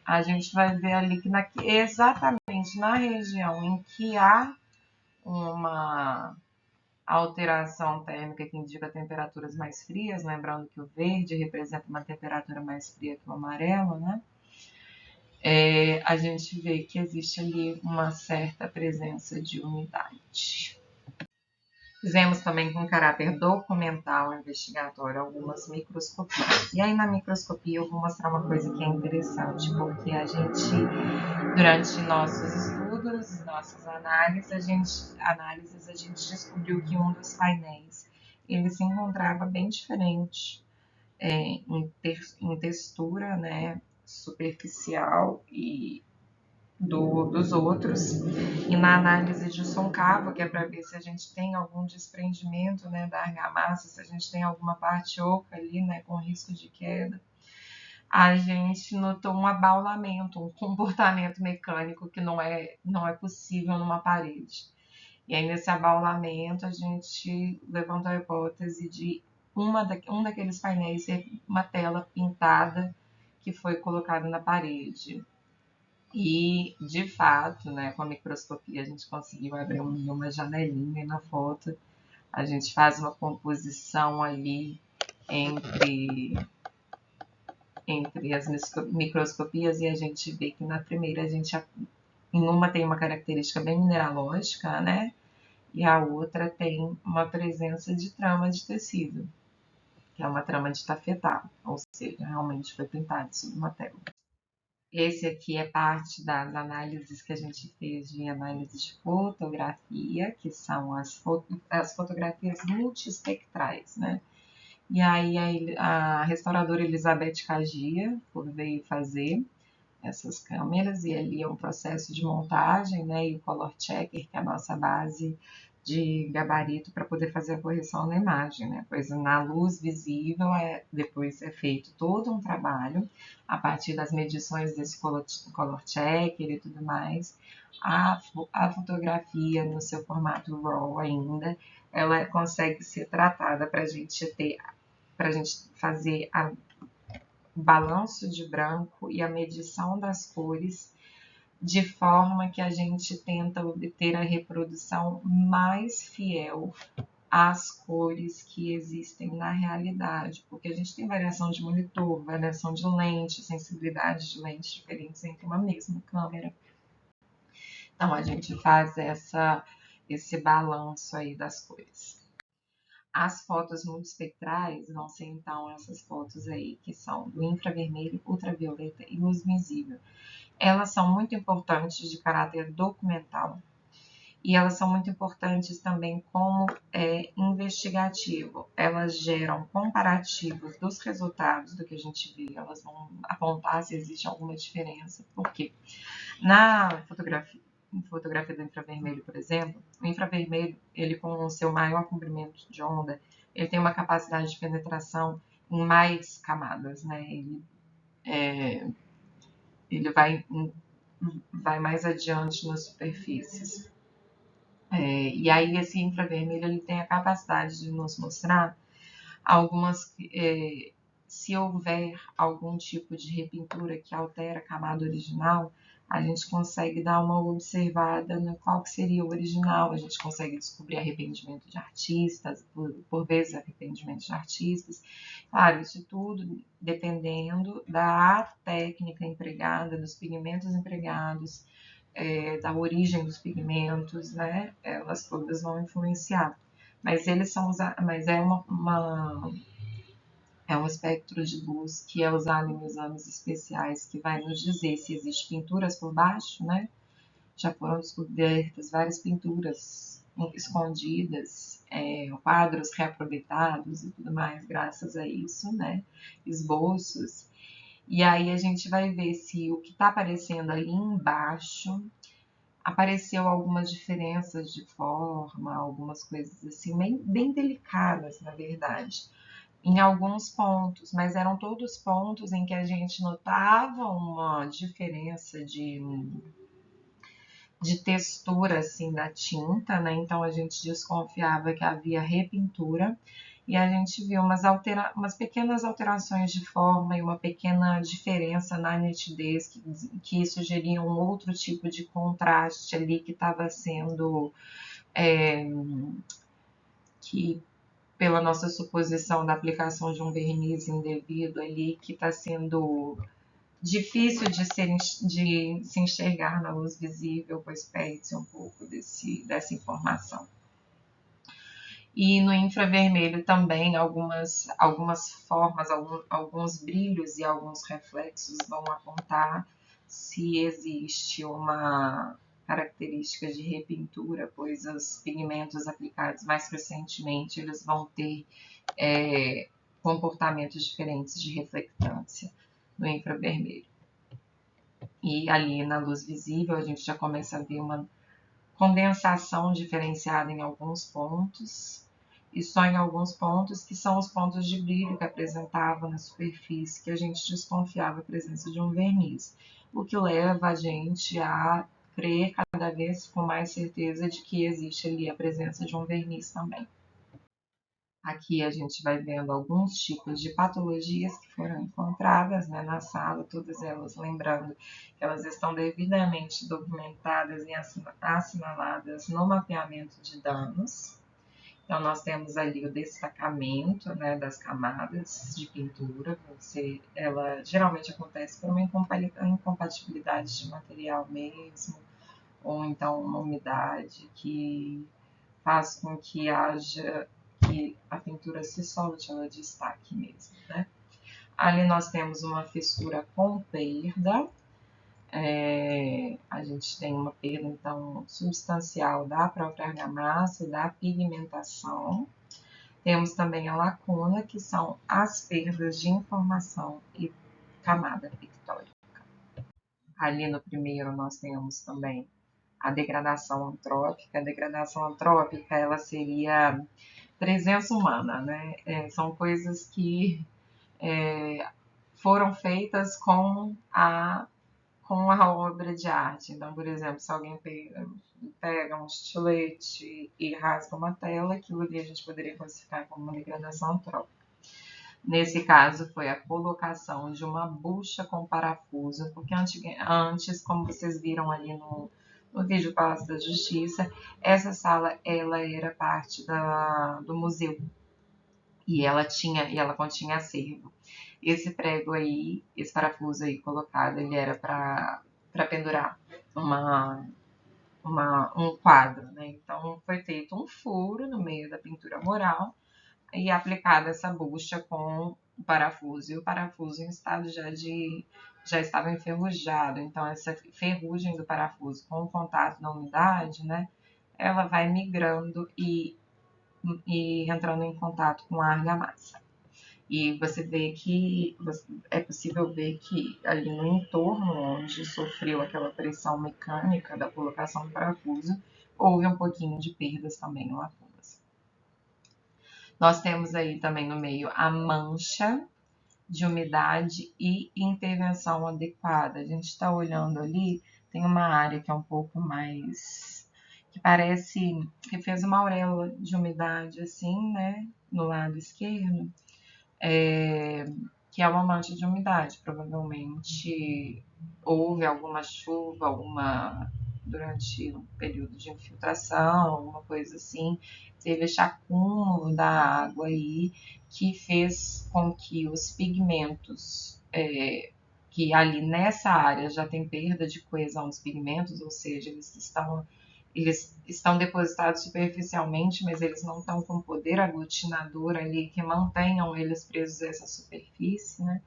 A gente vai ver ali que exatamente na região em que há uma alteração térmica que indica temperaturas mais frias, lembrando que o verde representa uma temperatura mais fria que o amarelo, né? A gente vê que existe ali uma certa presença de umidade. Fizemos também com caráter documental, investigatório, algumas microscopias. E aí na microscopia eu vou mostrar uma coisa que é interessante, porque a gente, durante nossos estudos, nossas análises, a gente descobriu que um dos painéis ele se encontrava bem diferente em textura, né, superficial e dos outros, e na análise de som cavo, que é para ver se a gente tem algum desprendimento, né, da argamassa, se a gente tem alguma parte oca ali, né, com risco de queda, a gente notou um abaulamento, um comportamento mecânico que não é possível numa parede. E aí nesse abaulamento a gente levantou a hipótese de um daqueles painéis ser uma tela pintada que foi colocada na parede. E, de fato, né, com a microscopia a gente conseguiu abrir uma janelinha na foto. A gente faz uma composição ali entre as microscopias e a gente vê que na primeira em uma tem uma característica bem mineralógica, né? E a outra tem uma presença de trama de tecido, que é uma trama de tafetá, ou seja, realmente foi pintado sobre uma tela. Esse aqui é parte das análises que a gente fez de análise de fotografia, que são as fotografias multiespectrais, né? E aí a restauradora Elizabeth Cagia veio fazer essas câmeras, e ali é um processo de montagem, né? E o Color Checker, que é a nossa base de gabarito para poder fazer a correção na imagem, né? Pois na luz visível depois é feito todo um trabalho a partir das medições desse color checker e tudo mais. A fotografia no seu formato RAW ainda, ela consegue ser tratada para a gente fazer o balanço de branco e a medição das cores, de forma que a gente tenta obter a reprodução mais fiel às cores que existem na realidade, porque a gente tem variação de monitor, variação de lente, sensibilidade de lentes diferentes entre uma mesma câmera. Então a gente faz esse balanço aí das cores. As fotos multiespectrais vão ser então essas fotos aí que são do infravermelho, ultravioleta e luz visível. Elas são muito importantes de caráter documental e elas são muito importantes também como investigativo. Elas geram comparativos dos resultados do que a gente vê, elas vão apontar se existe alguma diferença. Por quê? Na fotografia do infravermelho, por exemplo, o infravermelho, ele com o seu maior comprimento de onda, ele tem uma capacidade de penetração em mais camadas, né? Ele vai mais adiante nas superfícies. E aí esse infravermelho ele tem a capacidade de nos mostrar algumas se houver algum tipo de repintura que altera a camada original, a gente consegue dar uma observada no qual que seria o original, a gente consegue descobrir arrependimento de artistas, por vezes arrependimento de artistas. Claro, isso tudo dependendo da técnica empregada, dos pigmentos empregados, da origem dos pigmentos, né? Elas todas vão influenciar. Mas eles são mas é um espectro de luz que é usado em exames especiais, que vai nos dizer se existem pinturas por baixo, né? Já foram descobertas várias pinturas escondidas, quadros reaproveitados e tudo mais, graças a isso, né? Esboços. E aí a gente vai ver se o que está aparecendo ali embaixo apareceu algumas diferenças de forma, algumas coisas assim, bem delicadas, na verdade, em alguns pontos, mas eram todos pontos em que a gente notava uma diferença de textura assim da tinta, né? Então a gente desconfiava que havia repintura e a gente viu umas pequenas alterações de forma e uma pequena diferença na nitidez que sugeriam um outro tipo de contraste ali que estava sendo que pela nossa suposição da aplicação de um verniz indevido ali, que está sendo difícil de se enxergar na luz visível, pois perde-se um pouco dessa informação. E no infravermelho também algumas formas, alguns brilhos e alguns reflexos vão apontar se existe uma característica de repintura, pois os pigmentos aplicados mais recentemente eles vão ter comportamentos diferentes de reflectância no infravermelho. E ali na luz visível a gente já começa a ver uma condensação diferenciada em alguns pontos, e só em alguns pontos, que são os pontos de brilho que apresentavam na superfície, que a gente desconfiava a presença de um verniz, o que leva a gente a crer cada vez com mais certeza de que existe ali a presença de um verniz também. Aqui a gente vai vendo alguns tipos de patologias que foram encontradas, né, na sala, todas elas lembrando que elas estão devidamente documentadas e assinaladas no mapeamento de danos. Então, nós temos ali o destacamento, né, das camadas de pintura. Ela geralmente acontece por uma incompatibilidade de material mesmo, ou então uma umidade que faz com que que a pintura se solte, ela destaque mesmo, né? Ali nós temos uma fissura com perda. A gente tem uma perda, então, substancial da própria argamassa e da pigmentação. Temos também a lacuna, que são as perdas de informação e camada pictórica. Ali no primeiro nós temos também a degradação antrópica. A degradação antrópica, ela seria presença humana, né? São coisas que foram feitas com a obra de arte. Então, por exemplo, se alguém pega um estilete e rasga uma tela, aquilo ali a gente poderia classificar como uma degradação antrópica. Nesse caso, foi a colocação de uma bucha com parafuso, porque antes, como vocês viram ali no vídeo Palácio da Justiça, essa sala ela era parte do museu e ela continha acervo. Esse prego aí, esse parafuso aí colocado, ele era para pendurar um quadro, né? Então foi feito um furo no meio da pintura mural e aplicada essa bucha com o parafuso, e o parafuso em estado já estava enferrujado. Então essa ferrugem do parafuso com o contato da umidade, né, ela vai migrando e entrando em contato com a argamassa. E você vê que é possível ver que ali no entorno onde sofreu aquela pressão mecânica da colocação do parafuso, houve um pouquinho de perdas também no lacunas. Nós temos aí também no meio a mancha de umidade e intervenção adequada. A gente está olhando ali, tem uma área que é um pouco mais, que parece que fez uma auréola de umidade assim, né, no lado esquerdo. que é uma mancha de umidade. Provavelmente houve alguma chuva, durante um período de infiltração, alguma coisa assim, teve esse acúmulo da água aí que fez com que os pigmentos, que ali nessa área já tem perda de coesão dos pigmentos, ou seja, eles estão depositados superficialmente, mas eles não estão com poder aglutinador ali que mantenham eles presos a essa superfície, né?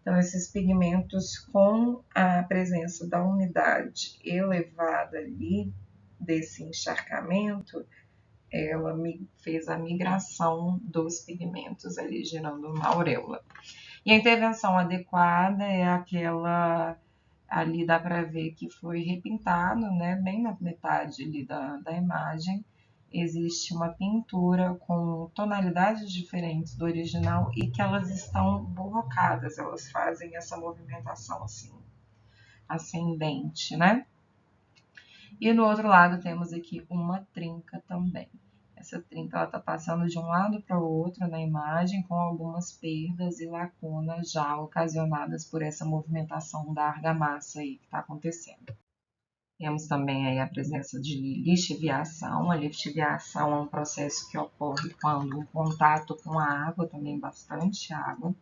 Então, esses pigmentos, com a presença da umidade elevada ali, desse encharcamento, ela fez a migração dos pigmentos ali, gerando uma auréola. E a intervenção adequada é aquela, ali dá para ver que foi repintado, né, bem na metade ali da imagem, existe uma pintura com tonalidades diferentes do original e que elas estão borrocadas, elas fazem essa movimentação assim, ascendente, né? E no outro lado temos aqui uma trinca também. Essa trinca ela está passando de um lado para o outro na imagem, com algumas perdas e lacunas já ocasionadas por essa movimentação da argamassa aí que está acontecendo. Temos também aí a presença de lixiviação. A lixiviação é um processo que ocorre quando um contato com a água, também bastante água,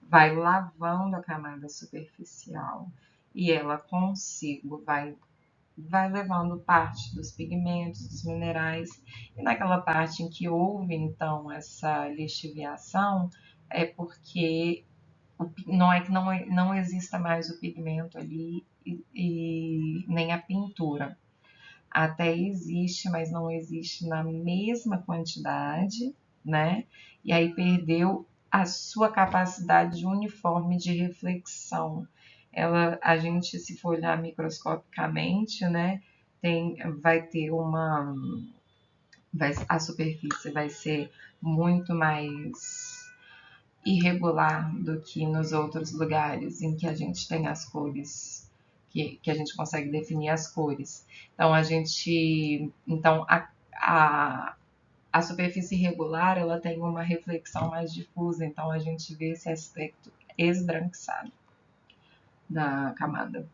vai lavando a camada superficial e ela consigo vai levando parte dos pigmentos, dos minerais, e naquela parte em que houve então essa lixiviação, é porque não é que não exista mais o pigmento ali e nem a pintura. Até existe, mas não existe na mesma quantidade, né? E aí perdeu a sua capacidade uniforme de reflexão. A gente, se for olhar microscopicamente, né, vai ter a superfície vai ser muito mais irregular do que nos outros lugares em que a gente tem as cores, que a gente consegue definir as cores. Então a superfície irregular ela tem uma reflexão mais difusa, então a gente vê esse aspecto esbranquiçado da camada.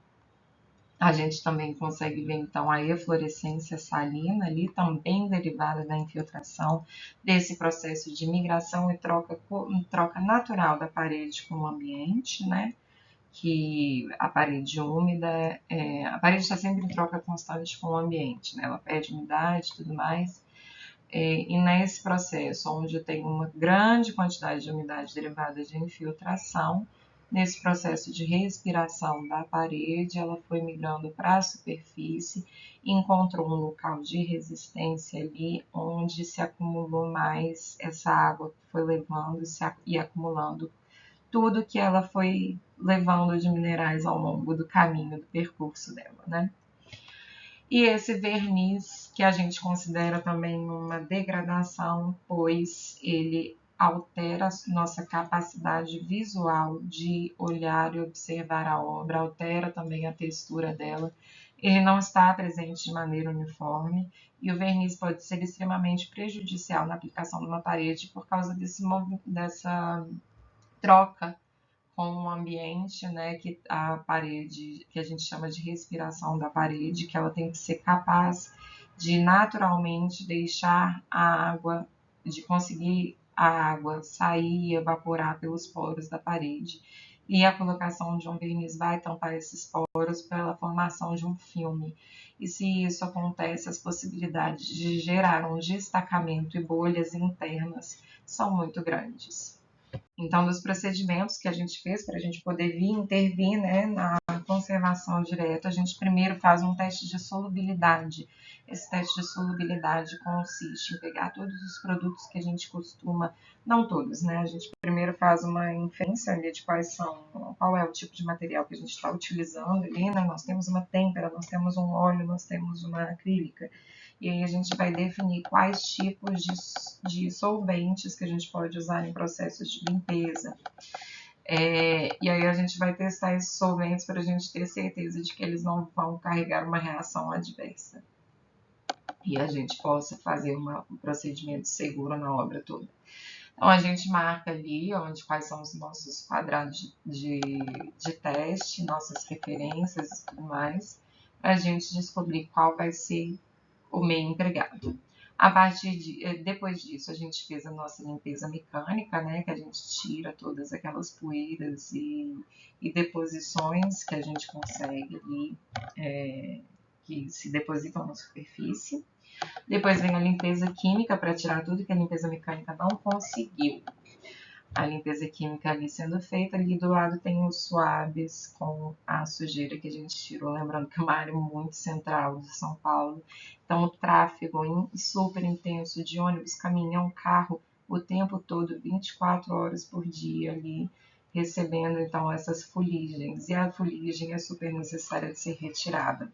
A gente também consegue ver, então, a eflorescência salina ali, também derivada da infiltração, desse processo de migração e troca natural da parede com o ambiente, né? Que a parede úmida, a parede está sempre em troca constante com o ambiente, né? Ela perde umidade e tudo mais. E nesse processo, onde tem uma grande quantidade de umidade derivada de infiltração, nesse processo de respiração da parede, ela foi migrando para a superfície e encontrou um local de resistência ali, onde se acumulou mais essa água que foi levando e acumulando tudo que ela foi levando de minerais ao longo do caminho, do percurso dela, né? E esse verniz, que a gente considera também uma degradação, pois ele altera a nossa capacidade visual de olhar e observar a obra, altera também a textura dela. Ele não está presente de maneira uniforme e o verniz pode ser extremamente prejudicial na aplicação de uma parede por causa dessa troca com o ambiente, né, que a parede, que a gente chama de respiração da parede, que ela tem que ser capaz de naturalmente deixar a água, de conseguir a água sair e evaporar pelos poros da parede. E a colocação de um verniz vai tampar esses poros pela formação de um filme. E se isso acontece, as possibilidades de gerar um destacamento e bolhas internas são muito grandes. Então, dos procedimentos que a gente fez para a gente poder intervir, né, na conservação direta, a gente primeiro faz um teste de solubilidade. Esse teste de solubilidade consiste em pegar todos os produtos que a gente costuma, não todos, né? A gente primeiro faz uma inferência ali de qual é o tipo de material que a gente está utilizando ali, né? Nós temos uma têmpera, nós temos um óleo, nós temos uma acrílica. E aí a gente vai definir quais tipos de solventes que a gente pode usar em processos de limpeza. E aí a gente vai testar esses solventes para a gente ter certeza de que eles não vão carregar uma reação adversa. E a gente possa fazer um procedimento seguro na obra toda. Então, a gente marca ali quais são os nossos quadrados de teste, nossas referências e tudo mais, para a gente descobrir qual vai ser o meio empregado. Depois disso, a gente fez a nossa limpeza mecânica, né, que a gente tira todas aquelas poeiras e deposições que a gente consegue ali, que se depositam na superfície. Depois vem a limpeza química para tirar tudo que a limpeza mecânica não conseguiu. A limpeza química ali sendo feita, ali do lado tem os suaves com a sujeira que a gente tirou, lembrando que é uma área muito central de São Paulo, então o tráfego super intenso de ônibus, caminhão, carro, o tempo todo, 24 horas por dia ali, recebendo então essas fuligens, e a fuligem é super necessária de ser retirada,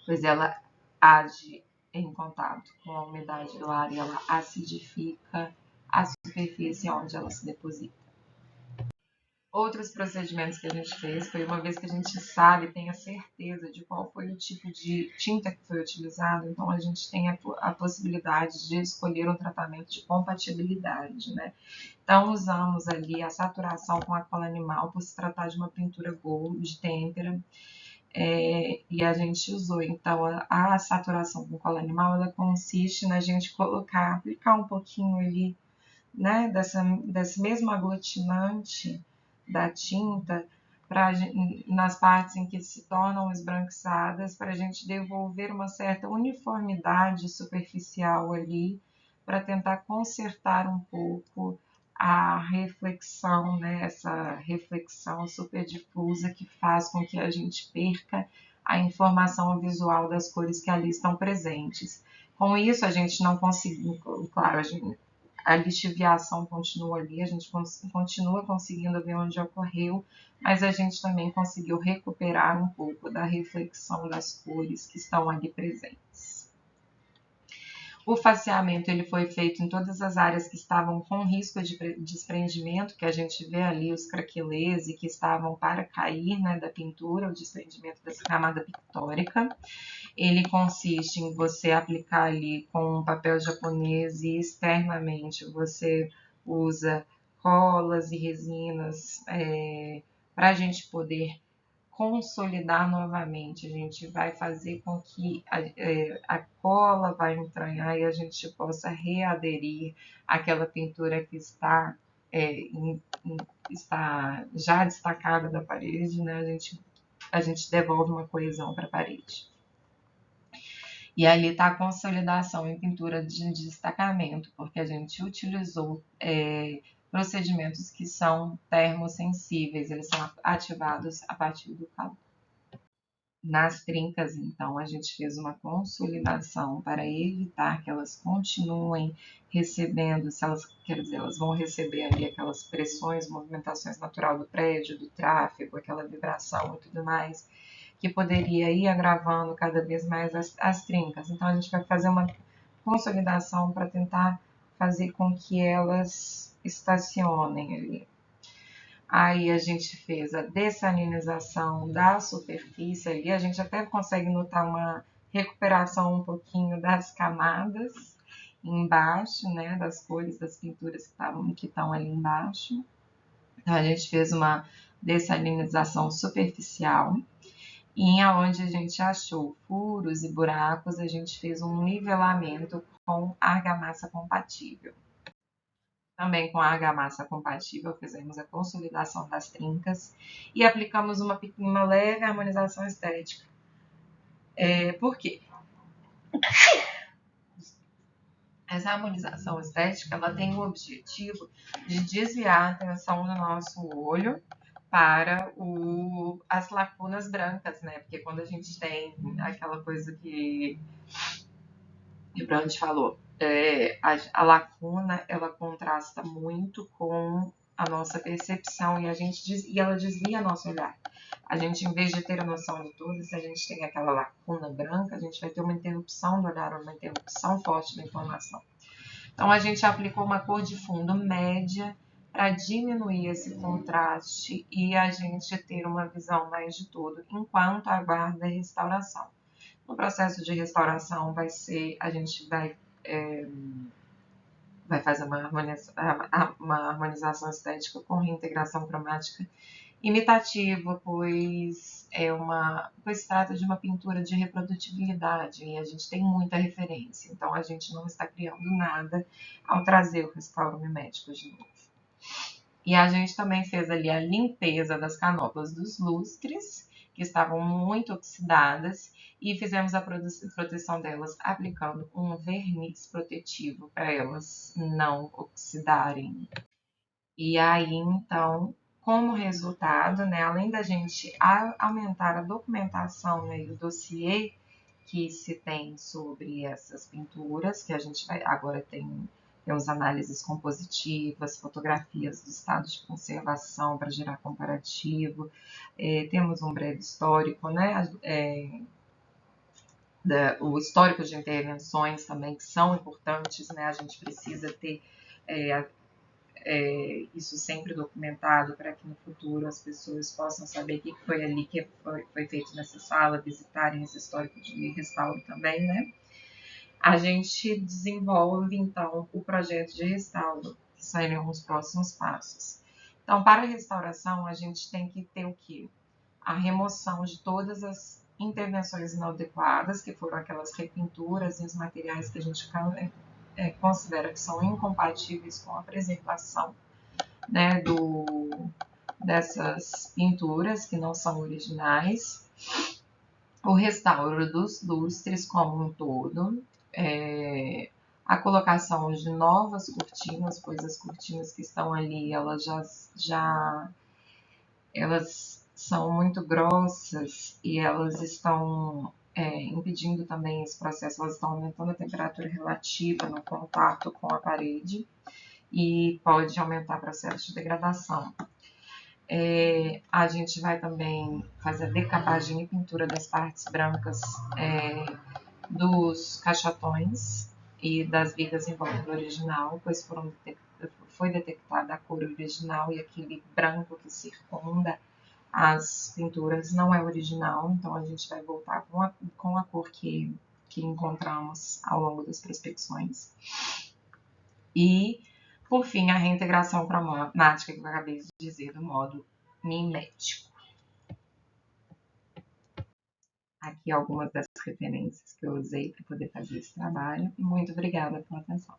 pois ela age em contato com a umidade do ar e ela acidifica a superfície onde ela se deposita. Outros procedimentos que a gente fez foi, uma vez que a gente sabe, tem a certeza de qual foi o tipo de tinta que foi utilizado, então a gente tem a possibilidade de escolher um tratamento de compatibilidade, né? Então usamos ali a saturação com a cola animal, por se tratar de uma pintura gold, têmpera, e a gente usou, então, a saturação com cola animal, ela consiste na gente aplicar um pouquinho ali, né, desse mesmo aglutinante da tinta nas partes em que se tornam esbranquiçadas, para a gente devolver uma certa uniformidade superficial ali, para tentar consertar um pouco a reflexão, né, essa reflexão super difusa que faz com que a gente perca a informação visual das cores que ali estão presentes. Com isso, a gente não conseguiu, claro, a lixiviação continua ali, a gente continua conseguindo ver onde ocorreu, mas a gente também conseguiu recuperar um pouco da reflexão das cores que estão ali presentes. O faceamento ele foi feito em todas as áreas que estavam com risco de desprendimento, que a gente vê ali os craquelês e que estavam para cair, né, da pintura, o desprendimento dessa camada pictórica. Ele consiste em você aplicar ali com um papel japonês e externamente você usa colas e resinas para a gente poder consolidar novamente. A gente vai fazer com que a cola vai entranhar e a gente possa readerir àquela pintura que está já destacada da parede, né? A gente devolve uma coesão para a parede. E ali está a consolidação em pintura de destacamento, porque a gente utilizou procedimentos que são termossensíveis, eles são ativados a partir do calor. Nas trincas, então, a gente fez uma consolidação para evitar que elas continuem recebendo, elas vão receber ali aquelas pressões, movimentações natural do prédio, do tráfego, aquela vibração e tudo mais, que poderia ir agravando cada vez mais as trincas. Então, a gente vai fazer uma consolidação para tentar fazer com que elas estacionem ali. Aí a gente fez a dessalinização da superfície ali, a gente até consegue notar uma recuperação um pouquinho das camadas embaixo, né, das cores das pinturas que estão ali embaixo. Então a gente fez uma dessalinização superficial e aonde a gente achou furos e buracos, a gente fez um nivelamento com argamassa compatível. Também com a argamassa compatível, fizemos a consolidação das trincas e aplicamos uma leve harmonização estética. Por quê? Essa harmonização estética ela tem o objetivo de desviar a atenção do nosso olho para as lacunas brancas, né? Porque quando a gente tem aquela coisa que o Brand falou, a lacuna ela contrasta muito com a nossa percepção e ela desvia nosso olhar. A gente, em vez de ter a noção de tudo, se a gente tem aquela lacuna branca, a gente vai ter uma interrupção do olhar, uma interrupção forte da informação. Então, a gente aplicou uma cor de fundo média para diminuir esse contraste e a gente ter uma visão mais de tudo, enquanto aguarda a restauração. No processo de restauração a gente vai vai fazer uma harmonização estética com reintegração cromática imitativa, pois se trata de uma pintura de reprodutibilidade e a gente tem muita referência, então a gente não está criando nada ao trazer o restauro mimético de novo. E a gente também fez ali a limpeza das canoplas dos lustres, que estavam muito oxidadas, e fizemos a proteção delas aplicando um verniz protetivo para elas não oxidarem. E aí, então, como resultado, né, além da gente aumentar a documentação, né, e o dossiê que se tem sobre essas pinturas, que a gente vai agora temos análises compositivas, fotografias do estado de conservação para gerar comparativo, temos um breve histórico, né, o histórico de intervenções também, que são importantes, né, a gente precisa ter isso sempre documentado para que no futuro as pessoas possam saber o que foi ali que foi feito nessa sala, visitarem esse histórico de restauro também, né? A gente desenvolve, então, o projeto de restauro, que serão os próximos passos. Então, para a restauração, a gente tem que ter o quê? A remoção de todas as intervenções inadequadas, que foram aquelas repinturas e os materiais que a gente considera que são incompatíveis com a preservação, né, dessas pinturas que não são originais, o restauro dos lustres como um todo, a colocação de novas cortinas, pois as cortinas que estão ali, elas elas são muito grossas e elas estão impedindo também esse processo, elas estão aumentando a temperatura relativa no contato com a parede e pode aumentar o processo de degradação. A gente vai também fazer a decapagem e pintura das partes brancas dos caixotões e das vigas em volta do original, pois foi detectada a cor original e aquele branco que circunda as pinturas não é original, então a gente vai voltar com a cor que encontramos ao longo das prospecções. E, por fim, a reintegração cromática que eu acabei de dizer, do modo mimético. Aqui algumas das referências que eu usei para poder fazer esse trabalho. E muito obrigada pela atenção.